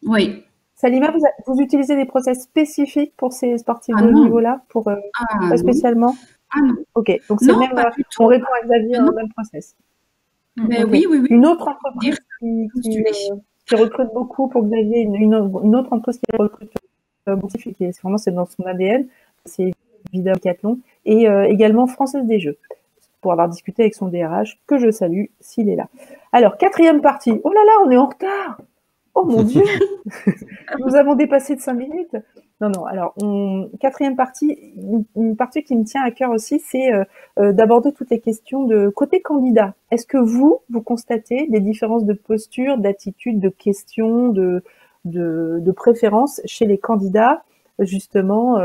Oui. Salima, vous utilisez des process spécifiques pour ces sportifs de haut niveau-là, pas spécialement? Ah non. Ok, donc c'est même on répond à Xavier dans le même process. Mais oui. Une autre entreprise qui recrute beaucoup pour Xavier, une autre entreprise qui recrute beaucoup, c'est dans son ADN, c'est évidemment Decathlon, et également Française des Jeux, pour avoir discuté avec son DRH, que je salue s'il est là. Alors, 4e partie. Oh là là, on est en retard. Oh mon Dieu, nous avons dépassé de 5 minutes. Non, non. Alors, quatrième partie, une partie qui me tient à cœur aussi, c'est d'aborder toutes les questions de côté candidat. Est-ce que vous constatez des différences de posture, d'attitude, de questions, de préférences chez les candidats, justement,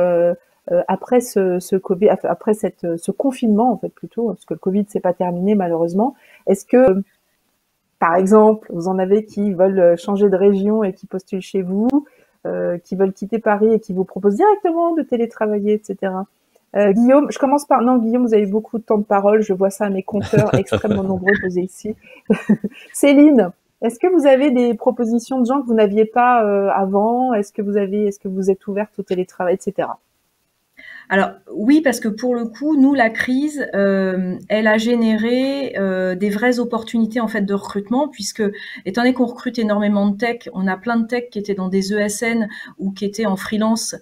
après ce Covid, après ce confinement, en fait, plutôt, parce que le Covid, c'est pas terminé, malheureusement. Est-ce que, par exemple, vous en avez qui veulent changer de région et qui postulent chez vous, qui veulent quitter Paris et qui vous proposent directement de télétravailler, etc. Guillaume, je commence par... Non, Guillaume, vous avez beaucoup de temps de parole. Je vois ça à mes compteurs extrêmement nombreux posés ici. Céline, est-ce que vous avez des propositions de gens que vous n'aviez pas avant? Est-ce que vous êtes ouverte au télétravail, etc. Alors oui, parce que pour le coup, nous, la crise, elle a généré des vraies opportunités en fait de recrutement, puisque étant donné qu'on recrute énormément de tech, on a plein de tech qui étaient dans des ESN ou qui étaient en freelance,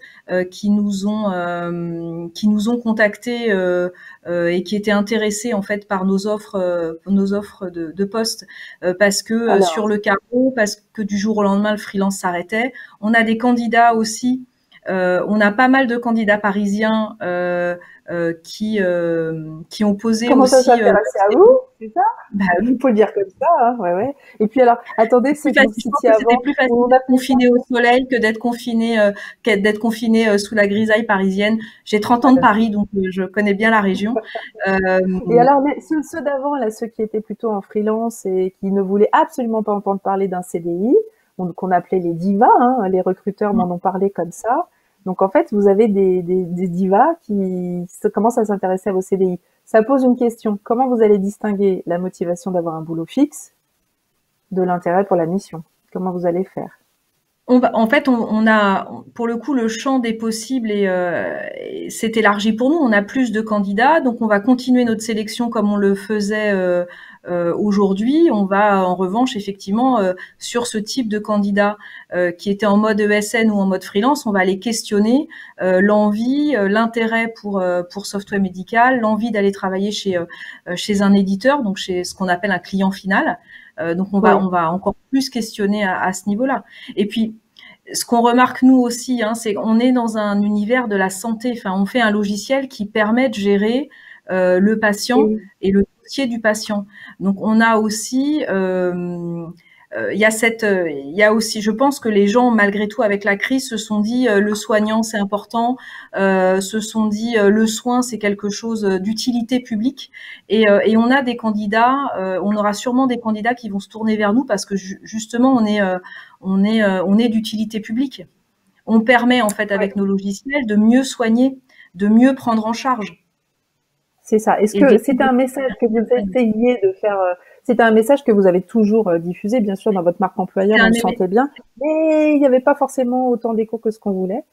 qui nous ont contactés et qui étaient intéressés en fait par nos offres de poste, parce que sur le carreau, parce que du jour au lendemain le freelance s'arrêtait. On a des candidats aussi. On a pas mal de candidats parisiens qui ont posé Comment aussi. Ça s'intéressait à vous, c'est ça? Bah, il faut le dire comme ça, hein, ouais, ouais. Et puis alors, attendez, c'est plus facile. C'était plus facile d'être confiné au soleil que d'être confiné sous la grisaille parisienne. J'ai 30 ans de Paris, donc je connais bien la région. Et alors, ceux d'avant, là, ceux qui étaient plutôt en freelance et qui ne voulaient absolument pas entendre parler d'un CDI, qu'on appelait les divas, hein, les recruteurs m'en ont parlé comme ça. Donc en fait, vous avez des divas qui commencent à s'intéresser à vos CDI. Ça pose une question. Comment vous allez distinguer la motivation d'avoir un boulot fixe de l'intérêt pour la mission? Comment vous allez faire? En fait, on a, pour le coup, le champ des possibles et s'est élargi pour nous. On a plus de candidats, donc on va continuer notre sélection comme on le faisait aujourd'hui. On va, en revanche, effectivement, sur ce type de candidats qui étaient en mode ESN ou en mode freelance, on va aller questionner l'envie, l'intérêt pour Software Médical, l'envie d'aller travailler chez un éditeur, donc chez ce qu'on appelle un client final. Donc on va encore plus questionner à ce niveau-là. Et puis ce qu'on remarque nous aussi, hein, c'est qu'on est dans un univers de la santé. Enfin, on fait un logiciel qui permet de gérer le patient et le dossier du patient. Donc on a aussi il y a aussi, je pense que les gens, malgré tout, avec la crise, se sont dit le soignant c'est important, se sont dit le soin c'est quelque chose d'utilité publique, et on a des candidats, on aura sûrement des candidats qui vont se tourner vers nous parce que justement on est d'utilité publique. On permet en fait avec nos logiciels de mieux soigner, de mieux prendre en charge. C'est ça. Est-ce que c'était un message que vous essayiez de faire? C'était un message que vous avez toujours diffusé, bien sûr, dans votre marque employeur, on le sentait bien, mais il n'y avait pas forcément autant d'écho que ce qu'on voulait.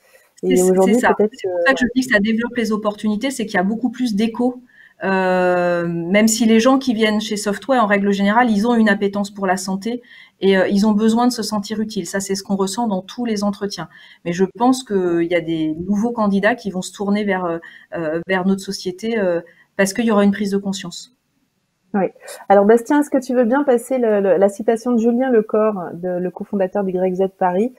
Et aujourd'hui, peut-être. C'est pour ça que je dis que ça développe les opportunités, c'est qu'il y a beaucoup plus d'écho. Même si les gens qui viennent chez Software, en règle générale, ils ont une appétence pour la santé et ils ont besoin de se sentir utiles. Ça, c'est ce qu'on ressent dans tous les entretiens. Mais je pense qu'il y a des nouveaux candidats qui vont se tourner vers notre société parce qu'il y aura une prise de conscience. Oui. Alors Bastien, est-ce que tu veux bien passer la citation de Julien Lecor, le cofondateur du YZ Paris?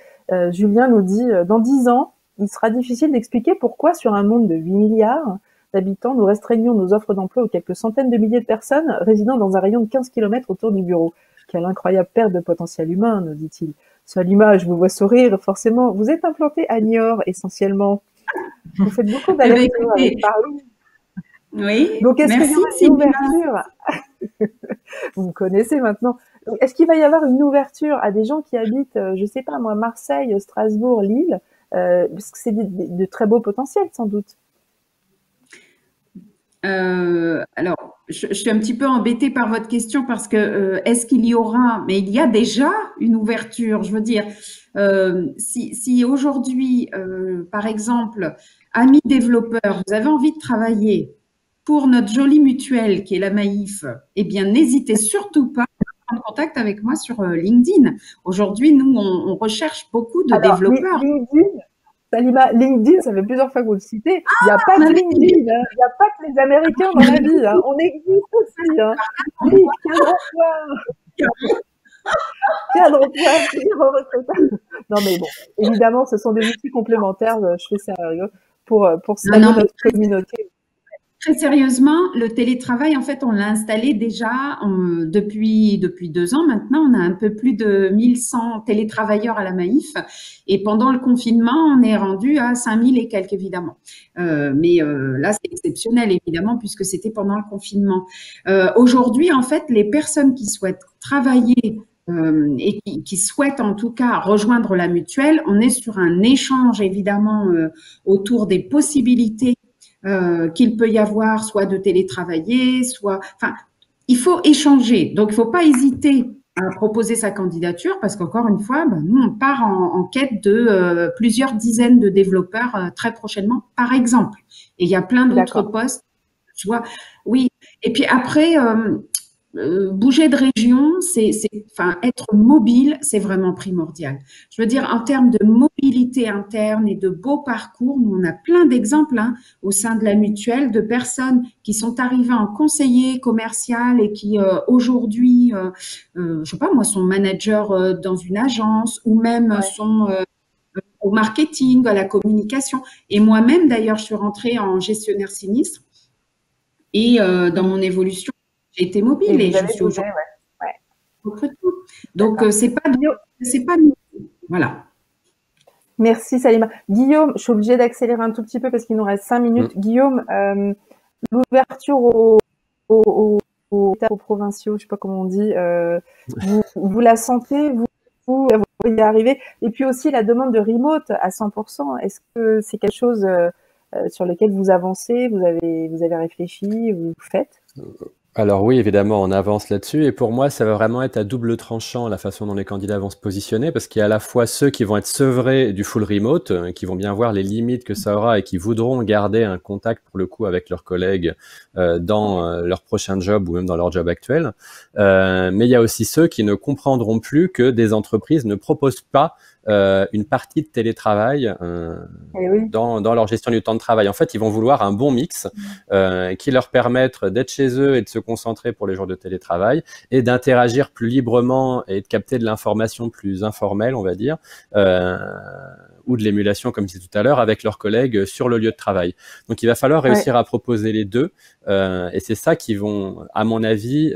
Julien nous dit « Dans 10 ans, il sera difficile d'expliquer pourquoi sur un monde de 8 milliards d'habitants, nous restreignons nos offres d'emploi aux quelques centaines de milliers de personnes résidant dans un rayon de 15 km autour du bureau. Quelle incroyable perte de potentiel humain, nous dit-il. Sur l'image, je vous vois sourire, forcément. Vous êtes implanté à Niort, essentiellement. Vous faites beaucoup d'allers-retours avec Paris. Oui, donc est-ce qu'il y aura une ouverture? Vous me connaissez maintenant. Est-ce qu'il va y avoir une ouverture à des gens qui habitent, je sais pas moi, Marseille, Strasbourg, Lille, parce que c'est de très beaux potentiels sans doute. Alors, je suis un petit peu embêtée par votre question parce que est-ce qu'il y aura, mais il y a déjà une ouverture. Je veux dire, si aujourd'hui, par exemple, amis développeurs, vous avez envie de travailler pour notre jolie mutuelle qui est la Maïf, eh bien, n'hésitez surtout pas à prendre contact avec moi sur LinkedIn. Aujourd'hui, nous, on recherche beaucoup de développeurs. Salima, LinkedIn, ça fait plusieurs fois que vous le citez. Il n'y a pas que LinkedIn, hein. Il n'y a pas que les Américains dans la vie. Hein. On existe aussi. Hein. Oui, quel bonsoir. cadre emploi, recruteur. Non, mais bon, évidemment, ce sont des outils complémentaires. Je fais ça rigolo pour soigner notre communauté. Très sérieusement, le télétravail, en fait, on l'a installé déjà depuis 2 ans maintenant. On a un peu plus de 1100 télétravailleurs à la Maïf. Et pendant le confinement, on est rendu à 5000 et quelques, évidemment. Mais là, c'est exceptionnel, évidemment, puisque c'était pendant le confinement. Aujourd'hui, en fait, les personnes qui souhaitent travailler et qui souhaitent en tout cas rejoindre la mutuelle, on est sur un échange, évidemment, autour des possibilités qu'il peut y avoir, soit de télétravailler, enfin, il faut échanger. Donc, il ne faut pas hésiter à proposer sa candidature parce qu'encore une fois, nous, on part en quête de plusieurs dizaines de développeurs très prochainement, par exemple. Et il y a plein d'autres postes. Tu vois, oui. Et puis après, bouger de région, enfin, être mobile, c'est vraiment primordial. Je veux dire, en termes de mobilité interne et de beaux parcours, nous, on a plein d'exemples au sein de la mutuelle de personnes qui sont arrivées en conseiller commercial et qui aujourd'hui, je sais pas moi, sont managers dans une agence ou même sont au marketing, à la communication. Et moi-même, d'ailleurs, je suis rentrée en gestionnaire sinistre et dans mon évolution, j'ai été mobile et je suis aujourd'hui recrutement. Donc, c'est pas voilà. Merci Salima. Guillaume, je suis obligée d'accélérer un tout petit peu parce qu'il nous reste 5 minutes. Guillaume, l'ouverture aux provinciaux, je sais pas comment on dit, vous la sentez, vous y arrivez. Et puis aussi la demande de remote à 100%. Est-ce que c'est quelque chose sur lequel vous avancez, vous avez réfléchi, vous faites? Alors oui, évidemment, on avance là-dessus. Et pour moi, ça va vraiment être à double tranchant la façon dont les candidats vont se positionner, parce qu'il y a à la fois ceux qui vont être sevrés du full remote, qui vont bien voir les limites que ça aura et qui voudront garder un contact pour le coup avec leurs collègues dans leur prochain job ou même dans leur job actuel. Mais il y a aussi ceux qui ne comprendront plus que des entreprises ne proposent pas une partie de télétravail dans leur gestion du temps de travail. En fait, ils vont vouloir un bon mix qui leur permette d'être chez eux et de se concentrer pour les jours de télétravail et d'interagir plus librement et de capter de l'information plus informelle, on va dire, ou de l'émulation, comme je disais tout à l'heure, avec leurs collègues sur le lieu de travail. Donc, il va falloir réussir à proposer les deux et c'est ça qui vont, à mon avis,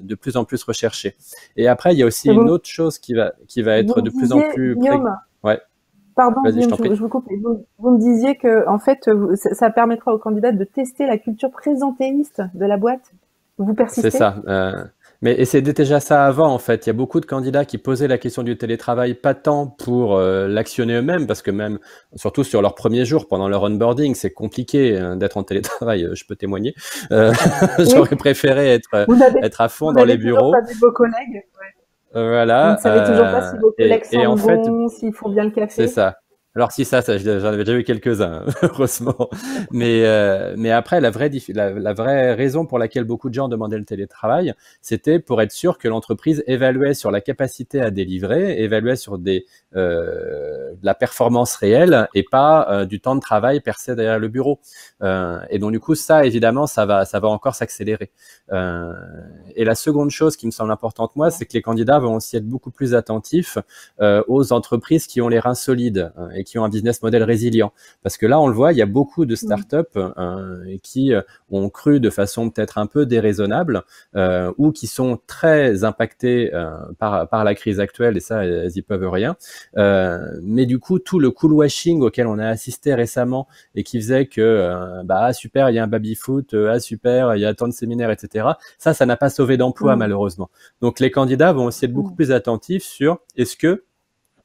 de plus en plus rechercher. Et après, il y a aussi une autre chose qui va être de plus en plus... Pardon, Guillaume, je vous coupe. Vous me disiez que, en fait, ça permettra aux candidats de tester la culture présentéiste de la boîte. Vous persistez? C'est ça. Mais c'était déjà ça avant, en fait. Il y a beaucoup de candidats qui posaient la question du télétravail, pas tant pour l'actionner eux-mêmes, parce que même, surtout sur leur premier jour, pendant leur onboarding, c'est compliqué d'être en télétravail, je peux témoigner. J'aurais préféré être à fond dans les bureaux. Vous n'avez toujours pas vu vos collègues. Voilà. Vous ne savez toujours pas si vos collègues sont bons, s'ils font bien le café. C'est ça. Alors si ça j'en avais déjà eu quelques-uns, heureusement. Mais après, la vraie raison pour laquelle beaucoup de gens demandaient le télétravail, c'était pour être sûr que l'entreprise évaluait sur la capacité à délivrer, évaluait sur de la performance réelle et pas du temps de travail percé derrière le bureau. Et donc du coup, ça évidemment, ça va encore s'accélérer. Et la seconde chose qui me semble importante, moi, c'est que les candidats vont aussi être beaucoup plus attentifs aux entreprises qui ont les reins solides et qui ont un business model résilient. Parce que là, on le voit, il y a beaucoup de startups qui ont cru de façon peut-être un peu déraisonnable ou qui sont très impactées par la crise actuelle, et ça, elles y peuvent rien. Mais du coup, tout le cool washing auquel on a assisté récemment et qui faisait que super, il y a un baby-foot, super, il y a tant de séminaires, etc. Ça n'a pas sauvé d'emploi, malheureusement. Donc, les candidats vont aussi être beaucoup plus attentifs sur est-ce que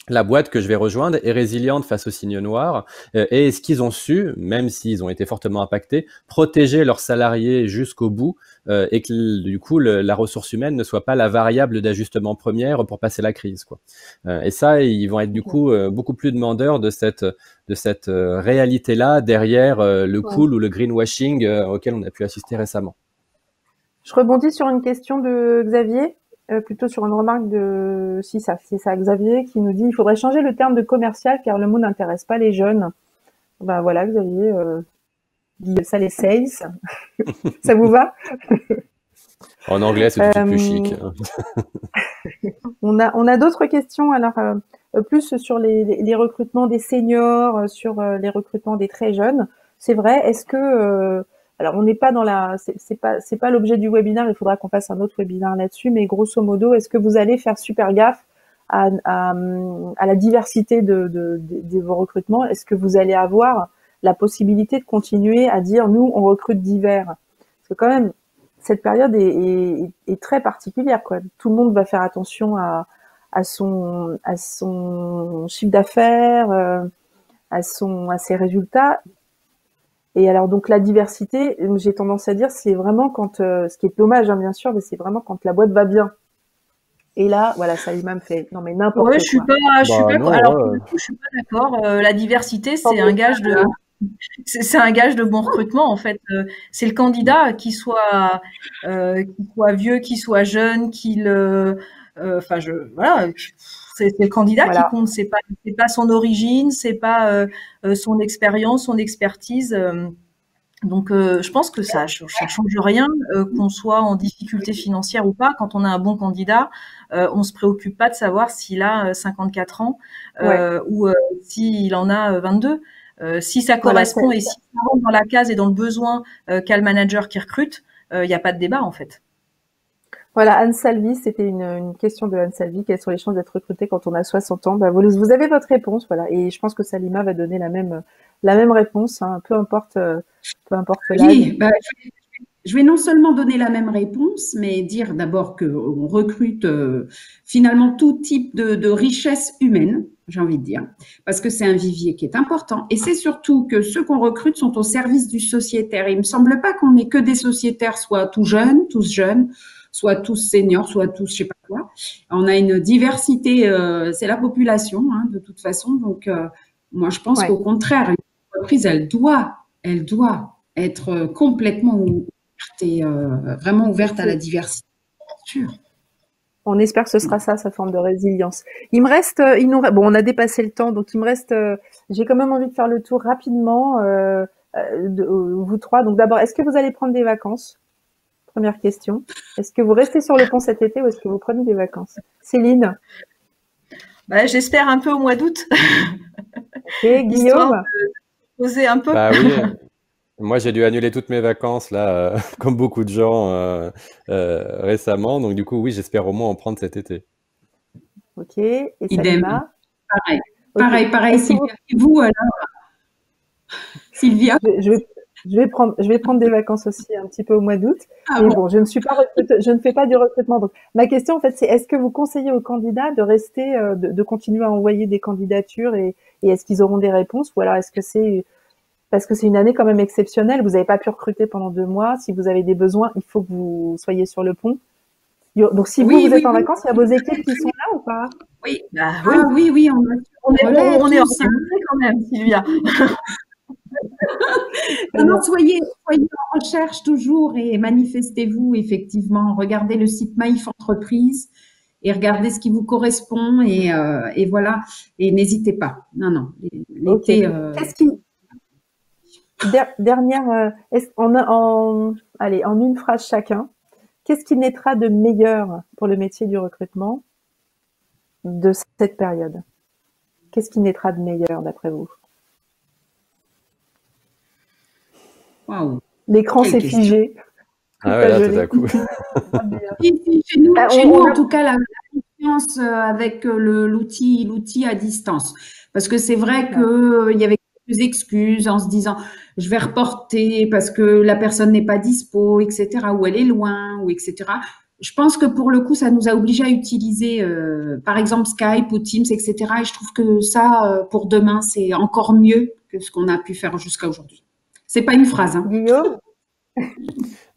la boîte que je vais rejoindre est résiliente face aux signes noirs et est-ce qu'ils ont su, même s'ils ont été fortement impactés, protéger leurs salariés jusqu'au bout et que du coup la ressource humaine ne soit pas la variable d'ajustement première pour passer la crise, quoi. Et ça, ils vont être du coup beaucoup plus demandeurs de cette réalité-là derrière le cool ou le greenwashing auquel on a pu assister récemment. Je rebondis sur une question de Xavier. Plutôt sur une remarque de c'est ça Xavier qui nous dit il faudrait changer le terme de commercial car le mot n'intéresse pas les jeunes. Ben voilà, Xavier dit ça, les sales. Ça vous va? En anglais, c'est tout plus chic. On a d'autres questions, alors plus sur les recrutements des seniors, sur les recrutements des très jeunes. C'est vrai, est-ce que alors on n'est pas dans c'est pas l'objet du webinaire, il faudra qu'on fasse un autre webinaire là-dessus, mais grosso modo, est-ce que vous allez faire super gaffe à la diversité de vos recrutements? Est-ce que vous allez avoir la possibilité de continuer à dire nous on recrute divers? Parce que quand même cette période est très particulière, quoi. Tout le monde va faire attention à son chiffre d'affaires, à ses résultats. Et alors donc la diversité, j'ai tendance à dire, c'est vraiment quand, ce qui est dommage bien sûr, mais c'est vraiment quand la boîte va bien. Et là, voilà, Salima me fait non mais n'importe quoi. Je suis pas alors pour le coup, je suis pas d'accord. La diversité, c'est un gage de bon recrutement en fait. C'est le candidat qui soit vieux, qui soit jeune, voilà. C'est le candidat qui compte, c'est pas son origine, c'est pas son expérience, son expertise. Donc, je pense que ça change rien, qu'on soit en difficulté financière ou pas. Quand on a un bon candidat, on se préoccupe pas de savoir s'il a 54 ans ou s'il en a 22. Si ça correspond et si ça rentre dans la case et dans le besoin qu'a le manager qui recrute, il n'y a pas de débat en fait. Voilà, Anne Salvi, c'était une question de Anne Salvi. Quelles sont les chances d'être recruté quand on a 60 ans? Vous avez votre réponse, voilà. Et je pense que Salima va donner la même réponse, hein, peu importe l'âge. Oui, je vais non seulement donner la même réponse, mais dire d'abord qu'on recrute finalement tout type de richesse humaine, j'ai envie de dire, parce que c'est un vivier qui est important. Et c'est surtout que ceux qu'on recrute sont au service du sociétaire. Et il me semble pas qu'on ait que des sociétaires, soit tous jeunes, soit tous seniors, soit tous je sais pas quoi. On a une diversité, c'est la population, hein, de toute façon. Donc, moi, je pense qu'au contraire, une entreprise, elle doit être complètement ouverte et vraiment ouverte à la diversité. Sûr. On espère que ce sera ça, sa forme de résilience. Il me reste, bon, on a dépassé le temps, donc il me reste, j'ai quand même envie de faire le tour rapidement, vous trois. Donc d'abord, est-ce que vous allez prendre des vacances? Première question. Est-ce que vous restez sur le pont cet été ou est-ce que vous prenez des vacances? Céline? J'espère un peu au mois d'août. Ok, Guillaume? Poser un peu. Bah oui. Moi, j'ai dû annuler toutes mes vacances, là, comme beaucoup de gens récemment. Donc, du coup, oui, j'espère au moins en prendre cet été. Ok. Et Salima? Pareil, Sylvia. Et vous, alors? Sylvia? Je vais prendre des vacances aussi un petit peu au mois d'août. Mais bon, je ne fais pas du recrutement. Donc, ma question, en fait, c'est est-ce que vous conseillez aux candidats de rester, de continuer à envoyer des candidatures et est-ce qu'ils auront des réponses ou alors est-ce que c'est parce que c'est une année quand même exceptionnelle, vous n'avez pas pu recruter pendant 2 mois. Si vous avez des besoins, il faut que vous soyez sur le pont. Donc, si vous êtes en vacances, il y a vos équipes qui sont là ou pas? Oui, oui, on est organisés quand même, Sylvia. Non, soyez en recherche toujours et manifestez-vous effectivement. Regardez le site Maïf Entreprise et regardez ce qui vous correspond et voilà. Et n'hésitez pas. Non. L'été. Qu'est-ce qui dernière, en une phrase chacun, qu'est-ce qui naîtra de meilleur pour le métier du recrutement de cette période? Qu'est-ce qui naîtra de meilleur d'après vous? Wow. L'écran s'est figé. Ah ouais, là, tout à coup. Chez nous, en tout cas, la confiance avec l'outil à distance. Parce que c'est vrai qu'il y avait quelques excuses en se disant je vais reporter parce que la personne n'est pas dispo, etc., ou elle est loin, ou etc. Je pense que pour le coup, ça nous a obligés à utiliser, par exemple, Skype ou Teams, etc. Et je trouve que ça, pour demain, c'est encore mieux que ce qu'on a pu faire jusqu'à aujourd'hui. C'est pas une phrase. Hein. Guillaume?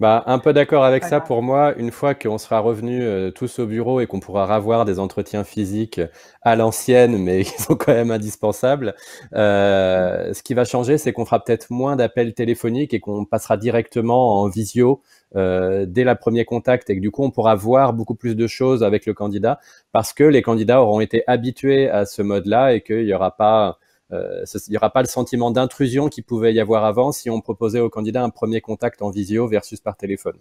Un peu d'accord avec ça pour moi. Une fois qu'on sera revenus tous au bureau et qu'on pourra avoir des entretiens physiques à l'ancienne, mais qui sont quand même indispensables, ce qui va changer, c'est qu'on fera peut-être moins d'appels téléphoniques et qu'on passera directement en visio dès le premier contact et que du coup, on pourra voir beaucoup plus de choses avec le candidat parce que les candidats auront été habitués à ce mode-là et qu'il n'y aura pas... il n'y aura pas le sentiment d'intrusion qu'il pouvait y avoir avant si on proposait au candidat un premier contact en visio versus par téléphone.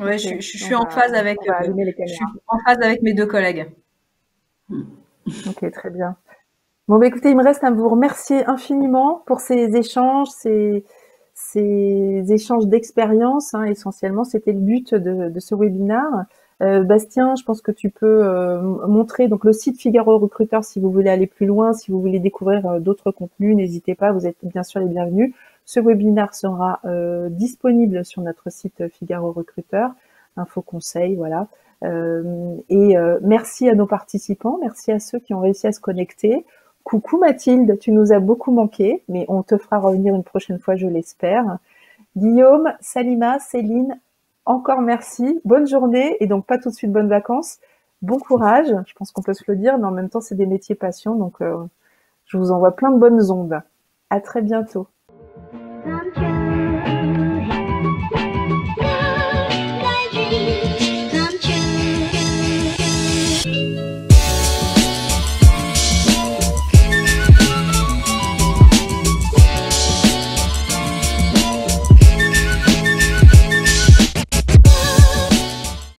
Ouais, je suis en phase avec, on va allumer les je suis caméras. en phase avec mes 2 collègues. Ok, très bien. Bon, bah, écoutez, il me reste à vous remercier infiniment pour ces échanges, ces échanges d'expérience, hein, essentiellement. C'était le but de ce webinaire. Bastien, je pense que tu peux montrer donc le site Figaro Recruteur si vous voulez aller plus loin, si vous voulez découvrir d'autres contenus, n'hésitez pas, vous êtes bien sûr les bienvenus. Ce webinaire sera disponible sur notre site Figaro Recruteur, info conseil, voilà. Merci à nos participants, merci à ceux qui ont réussi à se connecter. Coucou Mathilde, tu nous as beaucoup manqué, mais on te fera revenir une prochaine fois, je l'espère. Guillaume, Salima, Céline, encore merci. Bonne journée et donc pas tout de suite bonnes vacances. Bon courage, je pense qu'on peut se le dire, mais en même temps, c'est des métiers passion, donc je vous envoie plein de bonnes ondes. À très bientôt.